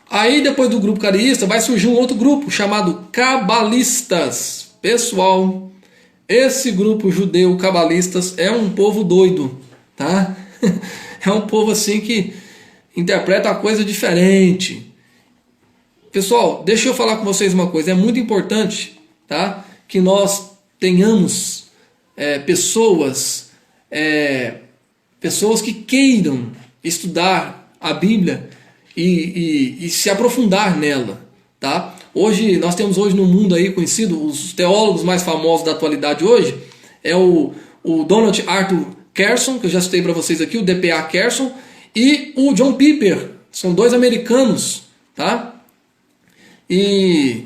Aí depois do grupo Cariísta vai surgir um outro grupo chamado Cabalistas. Pessoal, esse grupo judeu Cabalistas é um povo doido, tá? É um povo assim que interpreta a coisa diferente. Pessoal, deixa eu falar com vocês uma coisa, é muito importante, tá? Que nós tenhamos pessoas que queiram estudar a Bíblia e se aprofundar nela, tá? Hoje, nós temos hoje no mundo aí conhecido, os teólogos mais famosos da atualidade hoje, é o Donald Arthur Carson, que eu já citei para vocês aqui, o D.P.A. Carson, e o John Piper, são dois americanos, tá? E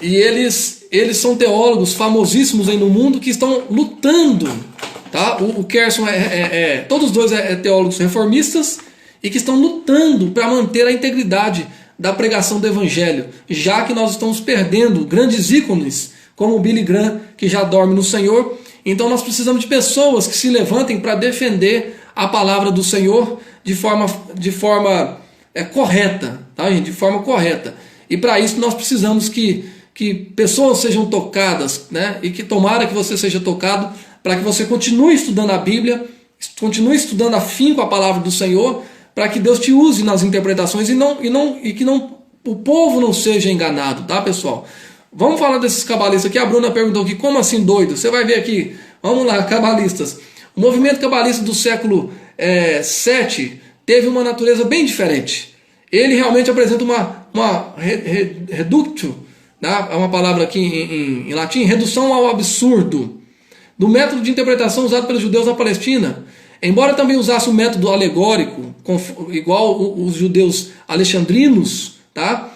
eles são teólogos famosíssimos aí no mundo que estão lutando, tá? O Carson todos os dois teólogos reformistas e que estão lutando para manter a integridade da pregação do Evangelho, já que nós estamos perdendo grandes ícones como o Billy Graham, que já dorme no Senhor. Então nós precisamos de pessoas que se levantem para defender a palavra do Senhor de forma correta, tá, gente? De forma correta. E para isso nós precisamos que pessoas sejam tocadas, né? E que tomara que você seja tocado para que você continue estudando a Bíblia, continue estudando afinco a palavra do Senhor, para que Deus te use nas interpretações e que o povo não seja enganado, tá, pessoal? Vamos falar desses cabalistas aqui. A Bruna perguntou aqui, como assim doido? Você vai ver aqui. Vamos lá, cabalistas. O movimento cabalista do século VII teve uma natureza bem diferente. Ele realmente apresenta uma reductio, né? É uma palavra aqui em latim, redução ao absurdo, do método de interpretação usado pelos judeus na Palestina. Embora também usasse o método alegórico, igual os judeus alexandrinos, tá?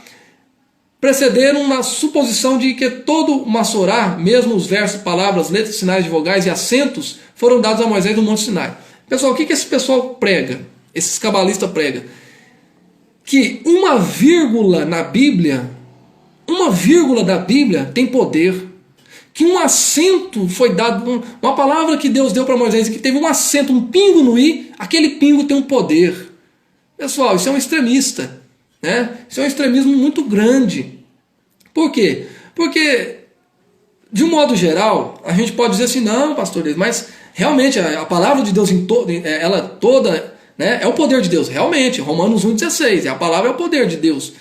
Precederam na suposição de que todo o Massorá, mesmo os versos, palavras, letras, sinais de vogais e acentos, foram dados a Moisés no Monte Sinai. Pessoal, o que esse pessoal prega? Esses cabalistas pregam? Que uma vírgula na Bíblia, uma vírgula da Bíblia tem poder. Que um acento foi dado, uma palavra que Deus deu para Moisés, que teve um acento, um pingo no i, aquele pingo tem um poder. Pessoal, isso é um extremista, né? Isso é um extremismo muito grande. Por quê? Porque, de um modo geral, a gente pode dizer assim, não, pastor, mas realmente a palavra de Deus ela toda, né, é o poder de Deus. Realmente, Romanos 1,16, a palavra é o poder de Deus.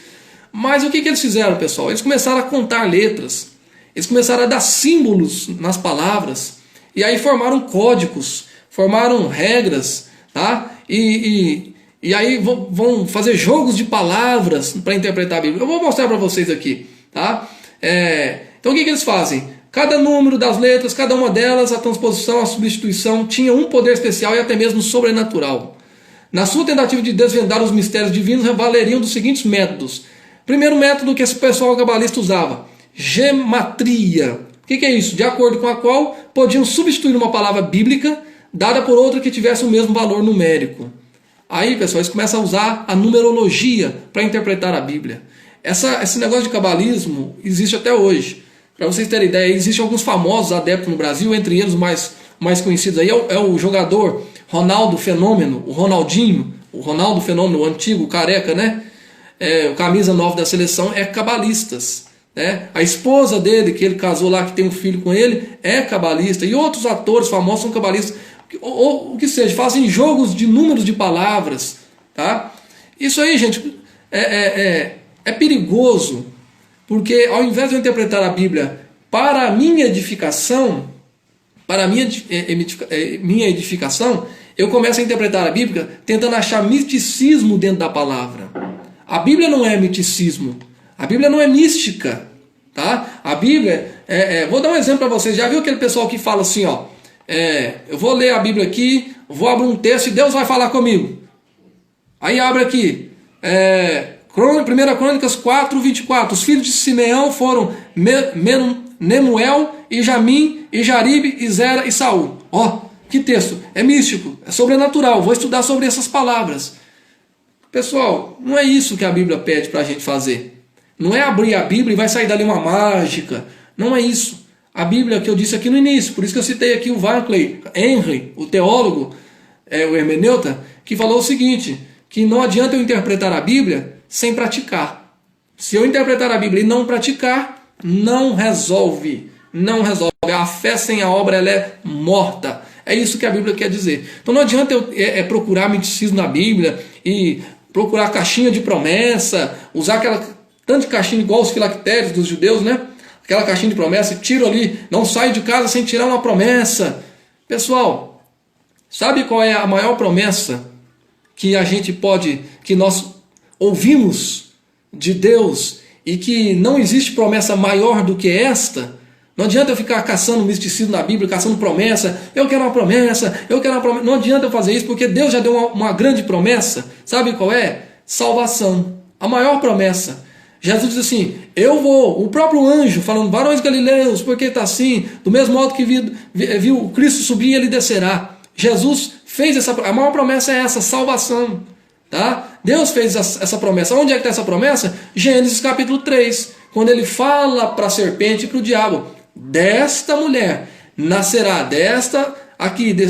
Mas o que eles fizeram, pessoal? Eles começaram a contar letras. Eles começaram a dar símbolos nas palavras, e aí formaram códigos, formaram regras, tá? E aí vão fazer jogos de palavras para interpretar a Bíblia. Eu vou mostrar para vocês aqui, tá? Então o que eles fazem? Cada número das letras, cada uma delas, a transposição, a substituição, tinha um poder especial e até mesmo sobrenatural. Na sua tentativa de desvendar os mistérios divinos, valeriam dos seguintes métodos. Primeiro método que esse pessoal cabalista usava: gematria. O que é isso? De acordo com a qual podiam substituir uma palavra bíblica dada por outra que tivesse o mesmo valor numérico. Aí, pessoal, eles começam a usar a numerologia para interpretar a Bíblia. Esse negócio de cabalismo existe até hoje. Para vocês terem ideia, existem alguns famosos adeptos no Brasil, entre eles os mais conhecidos aí é o jogador Ronaldo Fenômeno, o Ronaldinho, o Ronaldo Fenômeno, o antigo, o careca, né? O camisa 9 da seleção, é cabalistas. A esposa dele, que ele casou lá, que tem um filho com ele, é cabalista. E outros atores famosos são cabalistas. Ou o que seja, fazem jogos de números de palavras. Tá? Isso aí, gente, é perigoso. Porque ao invés de eu interpretar a Bíblia para a minha edificação, eu começo a interpretar a Bíblia tentando achar misticismo dentro da palavra. A Bíblia não é miticismo. A Bíblia não é mística. Tá? A Bíblia, vou dar um exemplo para vocês. Já viu aquele pessoal que fala assim, ó, eu vou ler a Bíblia aqui, vou abrir um texto e Deus vai falar comigo. Aí abre aqui, 1 Crônicas 4:24. Os filhos de Simeão foram Nemuel, e Jamim, e Jaribe, e Zera e Saul. Ó, que texto, é místico, é sobrenatural. Vou estudar sobre essas palavras. Pessoal, não é isso que a Bíblia pede para a gente fazer. Não é abrir a Bíblia e vai sair dali uma mágica. Não é isso. A Bíblia que eu disse aqui no início, por isso que eu citei aqui o Barclay Henry, o teólogo, o hermeneuta, que falou o seguinte, que não adianta eu interpretar a Bíblia sem praticar. Se eu interpretar a Bíblia e não praticar, não resolve. Não resolve. A fé sem a obra, ela é morta. É isso que a Bíblia quer dizer. Então não adianta eu procurar misticismo na Bíblia e procurar caixinha de promessa, usar aquela tanto de caixinha igual os filactérios dos judeus, né? Aquela caixinha de promessa, tiro ali, não saio de casa sem tirar uma promessa. Pessoal, sabe qual é a maior promessa que a gente pode, que nós ouvimos de Deus e que não existe promessa maior do que esta? Não adianta eu ficar caçando misticismo na Bíblia, caçando promessa, eu quero uma promessa, eu quero uma promessa. Não adianta eu fazer isso, porque Deus já deu uma grande promessa. Sabe qual é? Salvação. A maior promessa. Jesus diz assim, o próprio anjo falando, varões galileus, porque está assim, do mesmo modo que viu Cristo subir, ele descerá. Jesus fez a maior promessa é essa, salvação. Tá? Deus fez essa promessa. Onde é que está essa promessa? Gênesis capítulo 3, quando ele fala para a serpente e para o diabo, desta mulher nascerá,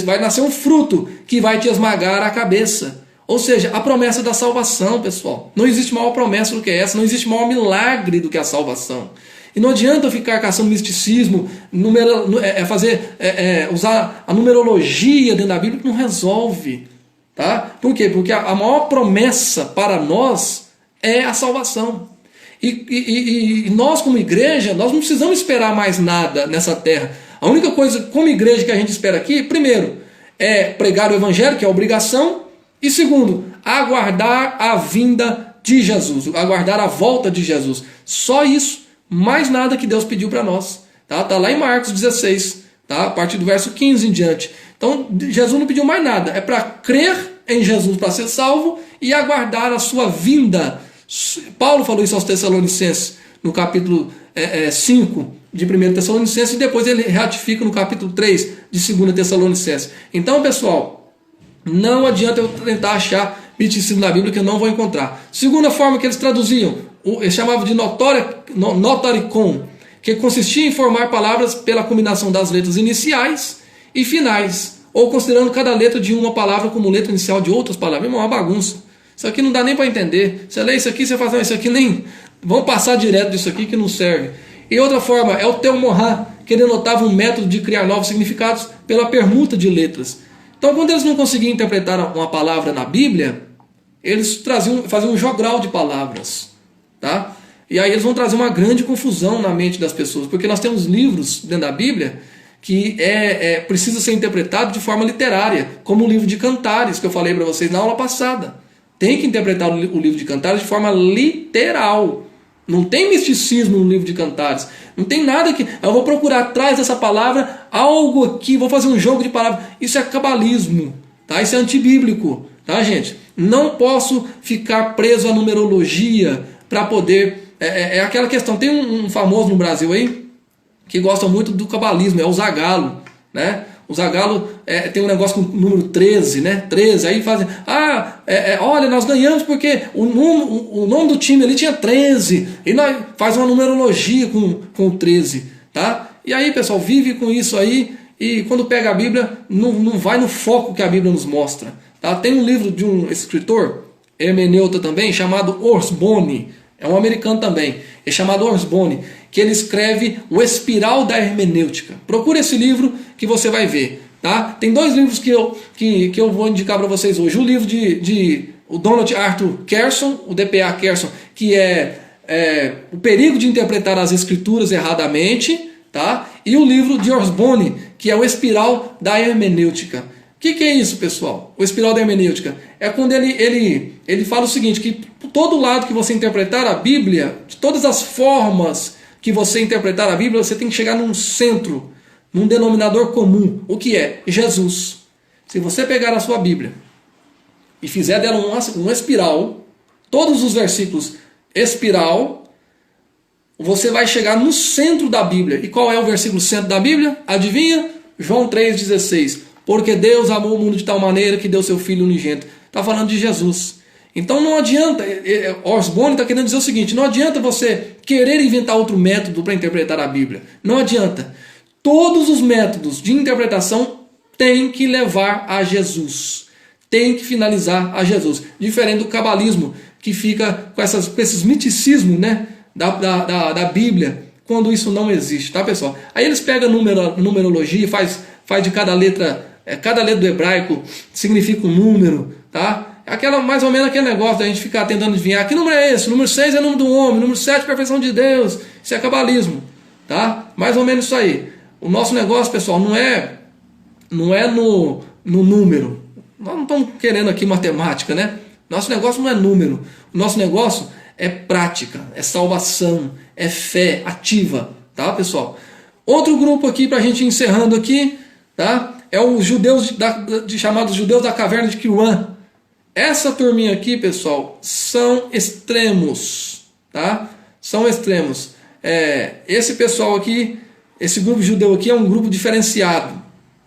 vai nascer um fruto que vai te esmagar a cabeça. Ou seja, a promessa da salvação, pessoal. Não existe maior promessa do que essa, não existe maior milagre do que a salvação. E não adianta eu ficar caçando misticismo, usar a numerologia dentro da Bíblia, que não resolve. Tá? Por quê? Porque a maior promessa para nós é a salvação. E nós, como igreja, nós não precisamos esperar mais nada nessa terra. A única coisa, como igreja, que a gente espera aqui, primeiro, é pregar o evangelho, que é a obrigação. E segundo, aguardar a vinda de Jesus, aguardar a volta de Jesus. Só isso, mais nada que Deus pediu para nós. Tá lá em Marcos 16, tá? A partir do verso 15 em diante. Então, Jesus não pediu mais nada. É para crer em Jesus para ser salvo e aguardar a sua vinda. Paulo falou isso aos Tessalonicenses, no capítulo 5 de 1 Tessalonicenses, e depois ele ratifica no capítulo 3 de 2 Tessalonicenses. Então, pessoal, não adianta eu tentar achar misticismo na Bíblia que eu não vou encontrar. Segunda forma que eles traduziam, eles chamavam de notaricon, que consistia em formar palavras pela combinação das letras iniciais e finais, ou considerando cada letra de uma palavra como letra inicial de outras palavras. É uma bagunça. Isso aqui não dá nem para entender. Você lê isso aqui, você faz isso aqui, nem... Vamos passar direto disso aqui que não serve. E outra forma é o Telmorá, que ele denotava um método de criar novos significados pela permuta de letras. Então, quando eles não conseguiam interpretar uma palavra na Bíblia, eles faziam um jogral de palavras. Tá? E aí eles vão trazer uma grande confusão na mente das pessoas, porque nós temos livros dentro da Bíblia que precisa ser interpretado de forma literária, como o livro de Cantares, que eu falei para vocês na aula passada. Tem que interpretar o livro de Cantares de forma literal. Não tem misticismo no livro de Cantares. Não tem nada que... Eu vou procurar atrás dessa palavra algo aqui, vou fazer um jogo de palavras. Isso é cabalismo. Tá? Isso é antibíblico. Tá, gente? Não posso ficar preso à numerologia para poder... É aquela questão. Tem um famoso no Brasil aí que gosta muito do cabalismo. É o Zagallo. Né? O Zagallo tem um negócio com o número 13, né? 13, aí fazem... olha, nós ganhamos porque o nome do time ali tinha 13. E nós faz uma numerologia com o 13, tá? E aí, pessoal, vive com isso aí e quando pega a Bíblia, não vai no foco que a Bíblia nos mostra. Tá? Tem um livro de um escritor, hermeneuta também, chamado Orsboni. É um americano também. É chamado Orsboni, que ele escreve O Espiral da Hermenêutica. Procura esse livro que você vai ver. Tá? Tem dois livros que eu vou indicar para vocês hoje. O livro de o Donald Arthur Carson, o D.P.A. Carson, que é O Perigo de Interpretar as Escrituras Erradamente. Tá? E o livro de Orsboni, que é O Espiral da Hermenêutica. que é isso, pessoal? O espiral da hermenêutica é quando ele fala o seguinte, que por todo lado que você interpretar a Bíblia, de todas as formas que você interpretar a Bíblia, você tem que chegar num centro, num denominador comum. O que é? Jesus. Se você pegar a sua Bíblia e fizer dela uma espiral, todos os versículos espiral, você vai chegar no centro da Bíblia. E qual é o versículo centro da Bíblia? Adivinha? João 3,16. Porque Deus amou o mundo de tal maneira que deu seu Filho unigênito. Está falando de Jesus. Então não adianta, Osborne está querendo dizer o seguinte, não adianta você querer inventar outro método para interpretar a Bíblia. Não adianta. Todos os métodos de interpretação têm que levar a Jesus. Tem que finalizar a Jesus. Diferente do cabalismo, que fica com esses miticismos, né, da Bíblia, quando isso não existe, tá, pessoal? Aí eles pegam numerologia, faz de cada letra do hebraico significa um número, tá? Mais ou menos aquele negócio da gente ficar tentando adivinhar que número é esse? O número 6 é o número do homem, o número 7 é a perfeição de Deus. Isso é cabalismo, tá? Mais ou menos isso aí. O nosso negócio, pessoal, não é no número. Nós não estamos querendo aqui matemática, né? Nosso negócio não é número. O nosso negócio é prática, é salvação, é fé ativa, tá, pessoal? Outro grupo aqui para a gente ir encerrando aqui, tá? É os judeus chamados judeus da caverna de Qumran. Essa turminha aqui, pessoal, são extremos, tá? São extremos. Esse pessoal aqui, esse grupo judeu aqui é um grupo diferenciado,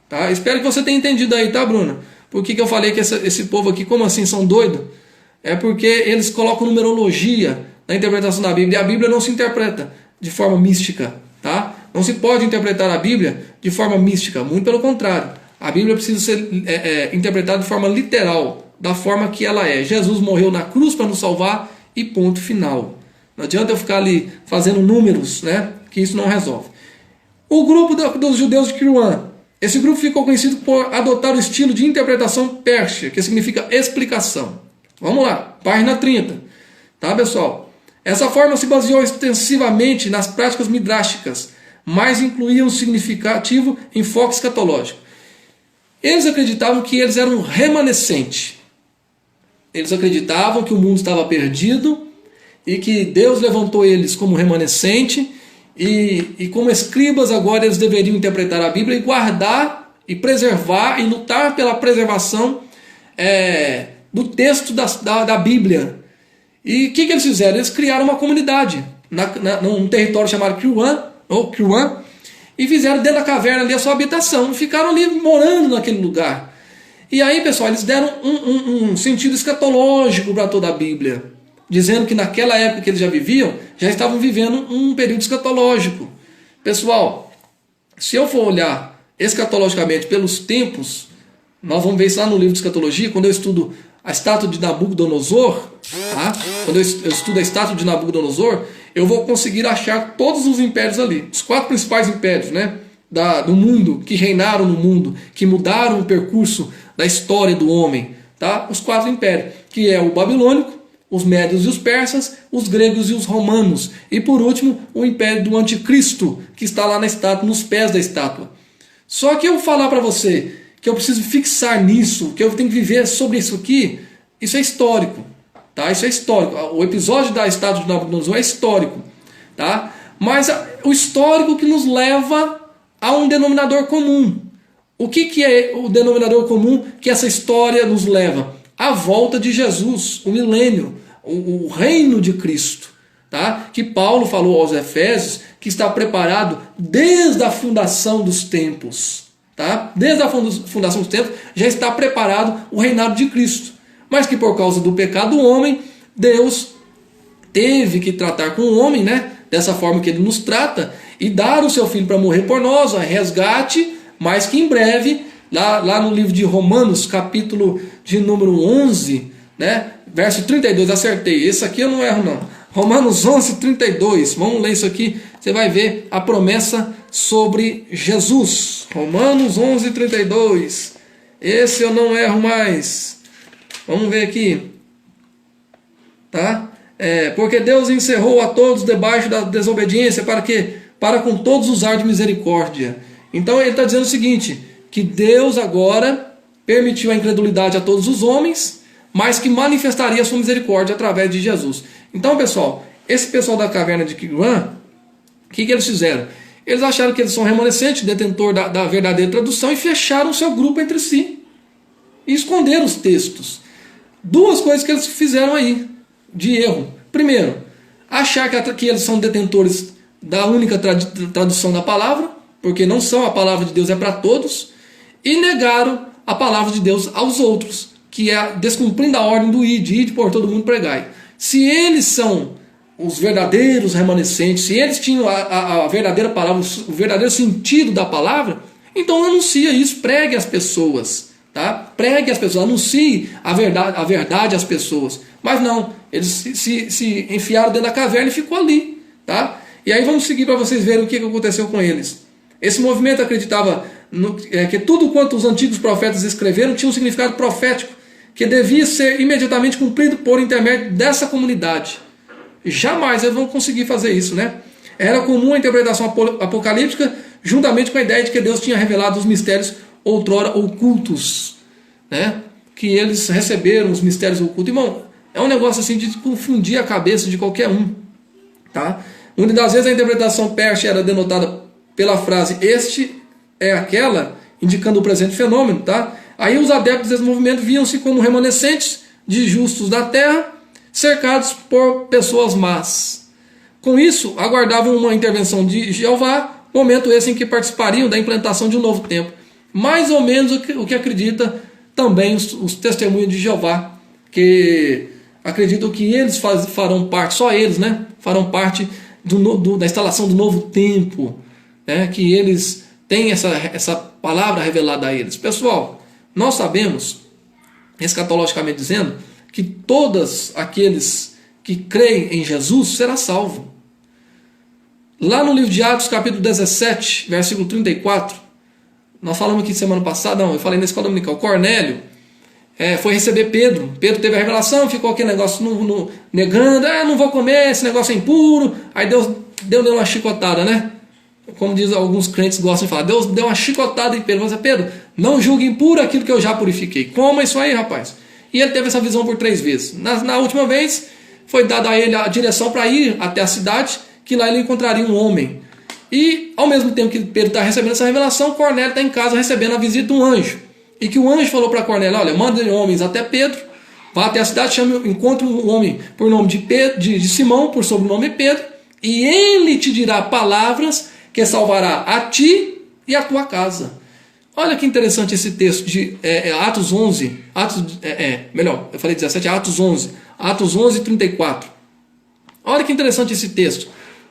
tá? Espero que você tenha entendido aí, tá, Bruna? Por que eu falei que esse povo aqui, como assim, são doidos? É porque eles colocam numerologia na interpretação da Bíblia. E a Bíblia não se interpreta de forma mística, tá? Não se pode interpretar a Bíblia de forma mística, muito pelo contrário. A Bíblia precisa ser interpretada de forma literal, da forma que ela é. Jesus morreu na cruz para nos salvar e ponto final. Não adianta eu ficar ali fazendo números, né? Que isso não resolve. O grupo dos judeus de Qumran. Esse grupo ficou conhecido por adotar o estilo de interpretação pérsia, que significa explicação. Vamos lá, página 30. Tá, pessoal? Essa forma se baseou extensivamente nas práticas midrásticas, mas incluía um significativo enfoque escatológico. Eles acreditavam que eles eram um remanescente. Eles acreditavam que o mundo estava perdido e que Deus levantou eles como remanescente e como escribas agora eles deveriam interpretar a Bíblia e guardar e preservar e lutar pela preservação do texto da Bíblia. E o que eles fizeram? Eles criaram uma comunidade num território chamado Qumran, e fizeram dentro da caverna ali a sua habitação, e ficaram ali morando naquele lugar. E aí, pessoal, eles deram um sentido escatológico para toda a Bíblia, dizendo que naquela época que eles já viviam, já estavam vivendo um período escatológico. Pessoal, se eu for olhar escatologicamente pelos tempos, nós vamos ver isso lá no livro de escatologia, quando eu estudo a estátua de Nabucodonosor, tá? Quando eu estudo a estátua de Nabucodonosor, eu vou conseguir achar todos os impérios ali, os 4 principais impérios, né, do mundo, que reinaram no mundo, que mudaram o percurso da história do homem, tá? Os 4 impérios, que é o babilônico, os médios e os persas, os gregos e os romanos, e por último, o império do anticristo, que está lá na estátua, nos pés da estátua. Só que eu vou falar para você que eu preciso fixar nisso, que eu tenho que viver sobre isso aqui, isso é histórico, tá? Isso é histórico. O episódio da estátua de Nabucodonosor é histórico, tá? Mas o histórico que nos leva a um denominador comum. O que é o denominador comum que essa história nos leva? A volta de Jesus, o milênio, o reino de Cristo, tá? Que Paulo falou aos Efésios que está preparado desde a fundação dos tempos. Tá? Desde a fundação dos tempos já está preparado o reinado de Cristo, mas que por causa do pecado do homem, Deus teve que tratar com o homem, né? Dessa forma que ele nos trata, e dar o seu filho para morrer por nós, a resgate, mas que em breve, lá no livro de Romanos, capítulo de número 11, né? Verso 32, acertei, esse aqui eu não erro não, Romanos 11, 32, vamos ler isso aqui, você vai ver a promessa sobre Jesus. Romanos 11, 32. Esse eu não erro mais. Vamos ver aqui. Tá? Porque Deus encerrou a todos debaixo da desobediência para com todos usar de misericórdia. Então ele está dizendo o seguinte, que Deus agora permitiu a incredulidade a todos os homens, mas que manifestaria a sua misericórdia através de Jesus. Então, pessoal, esse pessoal da caverna de Qumran, o que eles fizeram? Eles acharam que eles são remanescentes, detentor da verdadeira tradução, e fecharam o seu grupo entre si. E esconderam os textos. Duas coisas que eles fizeram aí, de erro. Primeiro, achar que eles são detentores da única tradução da palavra, porque não são, a palavra de Deus é para todos, e negaram a palavra de Deus aos outros, que é descumprindo a ordem do ide por todo mundo pregai. Se eles são os verdadeiros remanescentes, se eles tinham a verdadeira palavra, o verdadeiro sentido da palavra, então anuncia isso, pregue às pessoas, tá? Pregue às pessoas, anuncie a verdade às pessoas. Mas não, eles se enfiaram dentro da caverna e ficou ali, tá? E aí vamos seguir para vocês verem o que aconteceu com eles. Esse movimento acreditava que tudo quanto os antigos profetas escreveram tinha um significado profético, que devia ser imediatamente cumprido por intermédio dessa comunidade. Jamais eles vão conseguir fazer isso, né? Era comum a interpretação apocalíptica, juntamente com a ideia de que Deus tinha revelado os mistérios outrora ocultos, né? Que eles receberam os mistérios ocultos. Irmão, é um negócio assim de confundir a cabeça de qualquer um, tá? Muitas das vezes a interpretação persa era denotada pela frase este é aquela, indicando o presente fenômeno, tá? Aí os adeptos desse movimento viam-se como remanescentes de justos da terra, cercados por pessoas más. Com isso, aguardavam uma intervenção de Jeová, momento esse em que participariam da implantação de um novo templo. Mais ou menos o que acredita também os testemunhos de Jeová, que acreditam que eles farão parte, só eles, né? Farão parte da instalação do novo templo, né? Que eles têm essa palavra revelada a eles. Pessoal, nós sabemos, escatologicamente dizendo, que todos aqueles que creem em Jesus serão salvos. Lá no livro de Atos, capítulo 17, versículo 34, nós falamos aqui semana passada, eu falei na escola dominical, Cornélio foi receber Pedro. Pedro teve a revelação, ficou aquele negócio negando, não vou comer, esse negócio é impuro. Aí Deus deu uma chicotada, né? Como diz alguns crentes gostam de falar, Deus deu uma chicotada em Pedro. Você, Pedro, não julgue impuro aquilo que eu já purifiquei. Coma isso aí, rapaz. E ele teve essa visão por 3 vezes. Na última vez, foi dada a ele a direção para ir até a cidade, que lá ele encontraria um homem. E, ao mesmo tempo que Pedro está recebendo essa revelação, Cornélio está em casa recebendo a visita de um anjo. E que o anjo falou para Cornélio, olha, manda homens até Pedro, vá até a cidade, encontre um homem por nome de Simão, por sobrenome Pedro, e ele te dirá palavras que salvará a ti e a tua casa. Olha que interessante esse texto de Atos 11, eu falei 17, Atos 11, Atos 11, 34. Olha que interessante esse texto.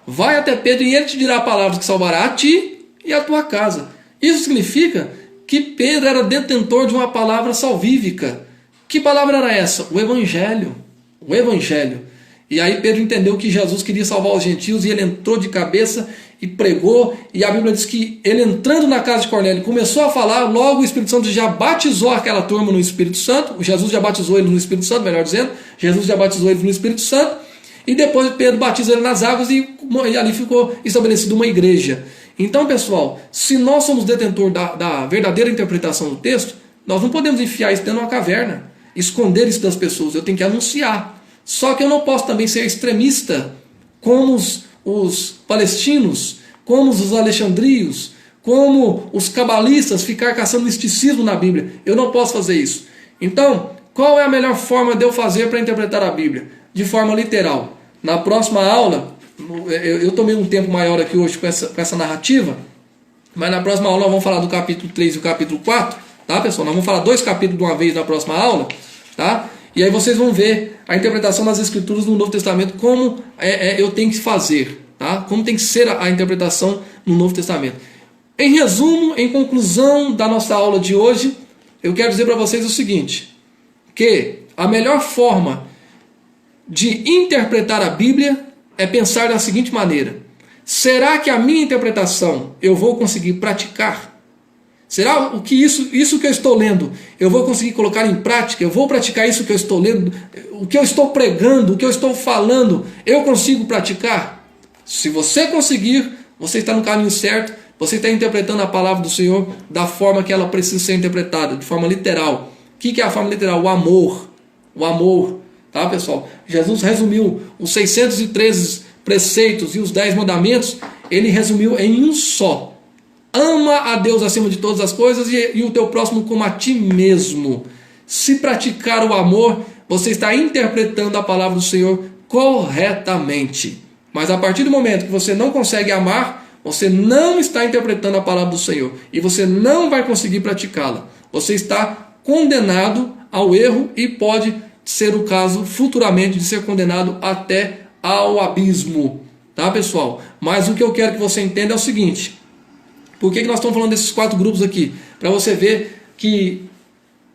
Vai até Pedro e ele te dirá palavras que salvará a ti e a tua casa. Isso significa que Pedro era detentor de uma palavra salvífica. Que palavra era essa? O Evangelho. O Evangelho. E aí Pedro entendeu que Jesus queria salvar os gentios e ele entrou de cabeça e pregou. E a Bíblia diz que ele entrando na casa de Cornélio começou a falar, logo o Espírito Santo já batizou aquela turma no Espírito Santo. Jesus já batizou ele no Espírito Santo, melhor dizendo. Jesus já batizou ele no Espírito Santo. E depois Pedro batiza ele nas águas e ali ficou estabelecida uma igreja. Então, pessoal, se nós somos detentor da verdadeira interpretação do texto, nós não podemos enfiar isso dentro de uma caverna, esconder isso das pessoas. Eu tenho que anunciar. Só que eu não posso também ser extremista, como os palestinos, como os alexandrios, como os cabalistas, ficar caçando misticismo na Bíblia. Eu não posso fazer isso. Então, qual é a melhor forma de eu fazer para interpretar a Bíblia? De forma literal. Na próxima aula, eu tomei um tempo maior aqui hoje com essa narrativa, mas na próxima aula nós vamos falar do capítulo 3 e o capítulo 4, tá, pessoal? Nós vamos falar 2 capítulos de uma vez na próxima aula, tá? E aí vocês vão ver a interpretação das Escrituras no Novo Testamento, como eu tenho que fazer, tá? Como tem que ser a interpretação no Novo Testamento. Em resumo, em conclusão da nossa aula de hoje, eu quero dizer para vocês o seguinte, que a melhor forma de interpretar a Bíblia é pensar da seguinte maneira: será que a minha interpretação eu vou conseguir praticar? Será que isso que eu estou lendo eu vou conseguir colocar em prática? Eu vou praticar isso que eu estou lendo? O que eu estou pregando, o que eu estou falando, eu consigo praticar? Se você conseguir, você está no caminho certo, Você está interpretando a palavra do Senhor da forma que ela precisa ser interpretada, de forma literal. O que é a forma literal? O amor. O amor. Tá, pessoal? Jesus resumiu os 613 preceitos e os 10 mandamentos, ele resumiu em um só. Ama a Deus acima de todas as coisas e o teu próximo como a ti mesmo. Se praticar o amor, você está interpretando a palavra do Senhor corretamente. Mas a partir do momento que você não consegue amar, você não está interpretando a palavra do Senhor e você não vai conseguir praticá-la. Você está condenado ao erro e pode ser o caso futuramente de ser condenado até ao abismo. Tá, pessoal? Mas o que eu quero que você entenda é o seguinte. Por que nós estamos falando desses 4 grupos aqui? Para você ver que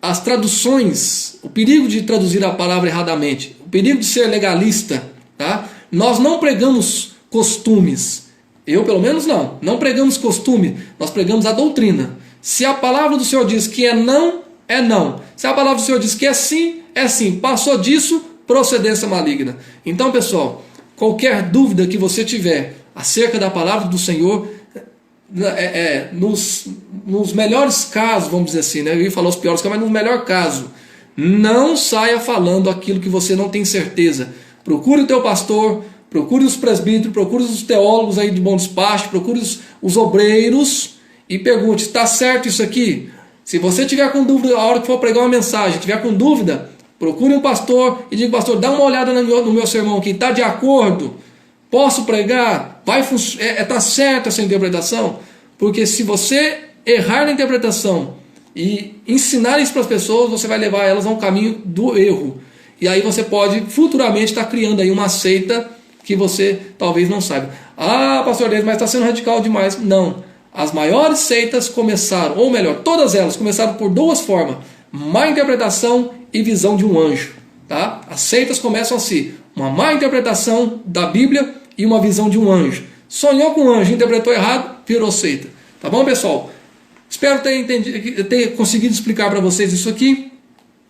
as traduções, o perigo de traduzir a palavra erradamente, o perigo de ser legalista, tá? Nós não pregamos costumes. Eu, pelo menos, não pregamos costume, nós pregamos a doutrina. Se a palavra do Senhor diz que é não, é não. Se a palavra do Senhor diz que é sim, é sim. Passou disso, procedência maligna. Então, pessoal, qualquer dúvida que você tiver acerca da palavra do Senhor, nos melhores casos, vamos dizer assim, né? Eu ia falar os piores casos, mas no melhor caso, não saia falando aquilo que você não tem certeza. Procure o teu pastor, procure os presbíteros, procure os teólogos aí de bom despacho, procure os obreiros e pergunte, está certo isso aqui? Se você tiver com dúvida, a hora que for pregar uma mensagem, tiver com dúvida, procure um pastor e diga, pastor, dá uma olhada no meu sermão aqui, está de acordo? Posso pregar? Está certa essa interpretação? Porque se você errar na interpretação e ensinar isso para as pessoas, você vai levar elas a um caminho do erro. E aí você pode futuramente estar criando aí uma seita que você talvez não saiba. Ah, pastor Denis, mas está sendo radical demais. Não. As maiores seitas começaram, ou melhor, todas elas começaram por 2 formas. Má interpretação e visão de um anjo. Tá? As seitas começam assim. Uma má interpretação da Bíblia e uma visão de um anjo. Sonhou com um anjo, interpretou errado, virou seita. Tá bom, pessoal? Espero ter conseguido explicar para vocês isso aqui.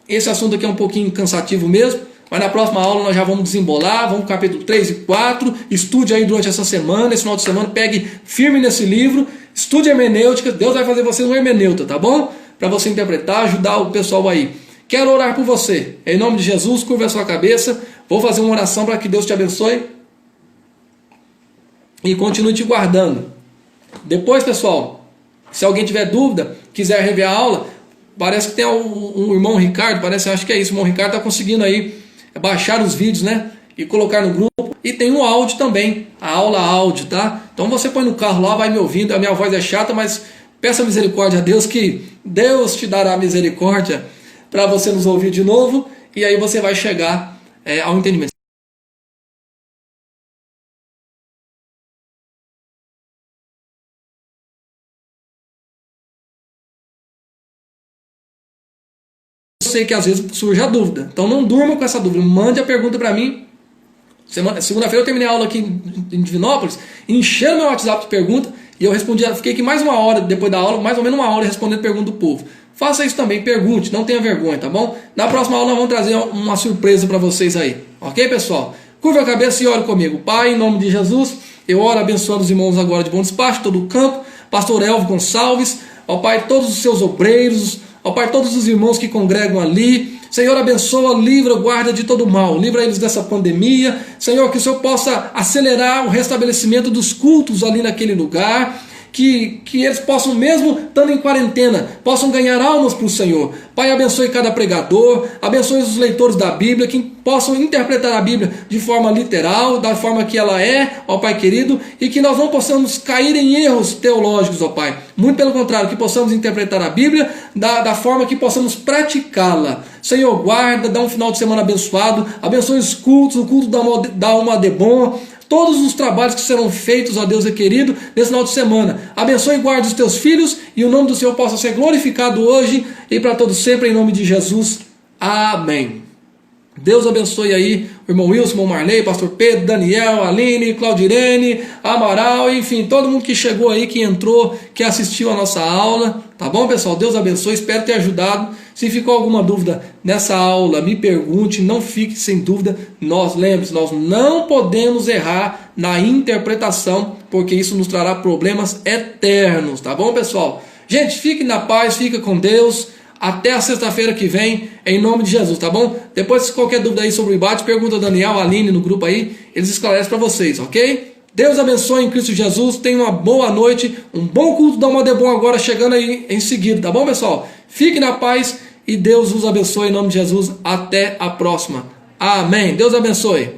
Esse assunto aqui é um pouquinho cansativo mesmo, mas na próxima aula nós já vamos desembolar, vamos para capítulo 3 e 4, estude aí durante essa semana, esse final de semana, pegue firme nesse livro, estude hermenêutica, Deus vai fazer você um hermeneuta, tá bom? Para você interpretar, ajudar o pessoal aí. Quero orar por você, em nome de Jesus, curva a sua cabeça, vou fazer uma oração para que Deus te abençoe e continue te guardando. Depois, pessoal, se alguém tiver dúvida, quiser rever a aula, parece que tem um irmão Ricardo, acho que é isso, o irmão Ricardo está conseguindo aí baixar os vídeos, né? E colocar no grupo. E tem um áudio também, a aula áudio, tá? Então você põe no carro lá, vai me ouvindo, a minha voz é chata, mas peça misericórdia a Deus, que Deus te dará misericórdia para você nos ouvir de novo, e aí você vai chegar ao entendimento. Eu sei que às vezes surge a dúvida, então não durma com essa dúvida, mande a pergunta para mim. Segunda-feira eu terminei a aula aqui em Divinópolis, encheram meu WhatsApp de pergunta e eu respondi, fiquei aqui mais 1 hora depois da aula, mais ou menos 1 hora respondendo pergunta do povo. Faça isso também, pergunte, não tenha vergonha, tá bom? Na próxima aula nós vamos trazer uma surpresa para vocês aí, ok, pessoal? Curva a cabeça e ore comigo. Pai, em nome de Jesus, eu oro abençoando os irmãos agora de bom despacho, todo o campo, pastor Elvio Gonçalves, ó Pai, todos os seus obreiros, ó Pai, todos os irmãos que congregam ali. Senhor, abençoa, livra, guarda de todo mal, livra eles dessa pandemia. Senhor, que o Senhor possa acelerar o restabelecimento dos cultos ali naquele lugar, que eles possam, mesmo estando em quarentena, possam ganhar almas para o Senhor. Pai, abençoe cada pregador, abençoe os leitores da Bíblia, que possam interpretar a Bíblia de forma literal, da forma que ela é, ó Pai querido, e que nós não possamos cair em erros teológicos, ó Pai. Muito pelo contrário, que possamos interpretar a Bíblia da forma que possamos praticá-la. Senhor, guarda, dá um final de semana abençoado, abençoe os cultos, o culto da Alma de Bom, todos os trabalhos que serão feitos, ó Deus é querido, nesse final de semana. Abençoe e guarde os teus filhos e o nome do Senhor possa ser glorificado hoje e para todos sempre, em nome de Jesus. Amém. Deus abençoe aí o irmão Wilson, o irmão Marley, pastor Pedro, Daniel, Aline, Claudirene, Amaral, enfim, todo mundo que chegou aí, que entrou, que assistiu a nossa aula, tá bom, pessoal? Deus abençoe, espero ter ajudado. Se ficou alguma dúvida nessa aula, me pergunte, não fique sem dúvida. Lembre-se, nós não podemos errar na interpretação, porque isso nos trará problemas eternos, tá bom, pessoal? Gente, fique na paz, fica com Deus. Até a sexta-feira que vem, em nome de Jesus, tá bom? Depois, se qualquer dúvida aí sobre o embate, pergunta ao Daniel, a Aline no grupo aí, eles esclarecem para vocês, ok? Deus abençoe em Cristo Jesus, tenha uma boa noite, um bom culto da Alma Bom agora chegando aí em seguida, tá bom, pessoal? Fique na paz e Deus os abençoe em nome de Jesus. Até a próxima. Amém. Deus abençoe.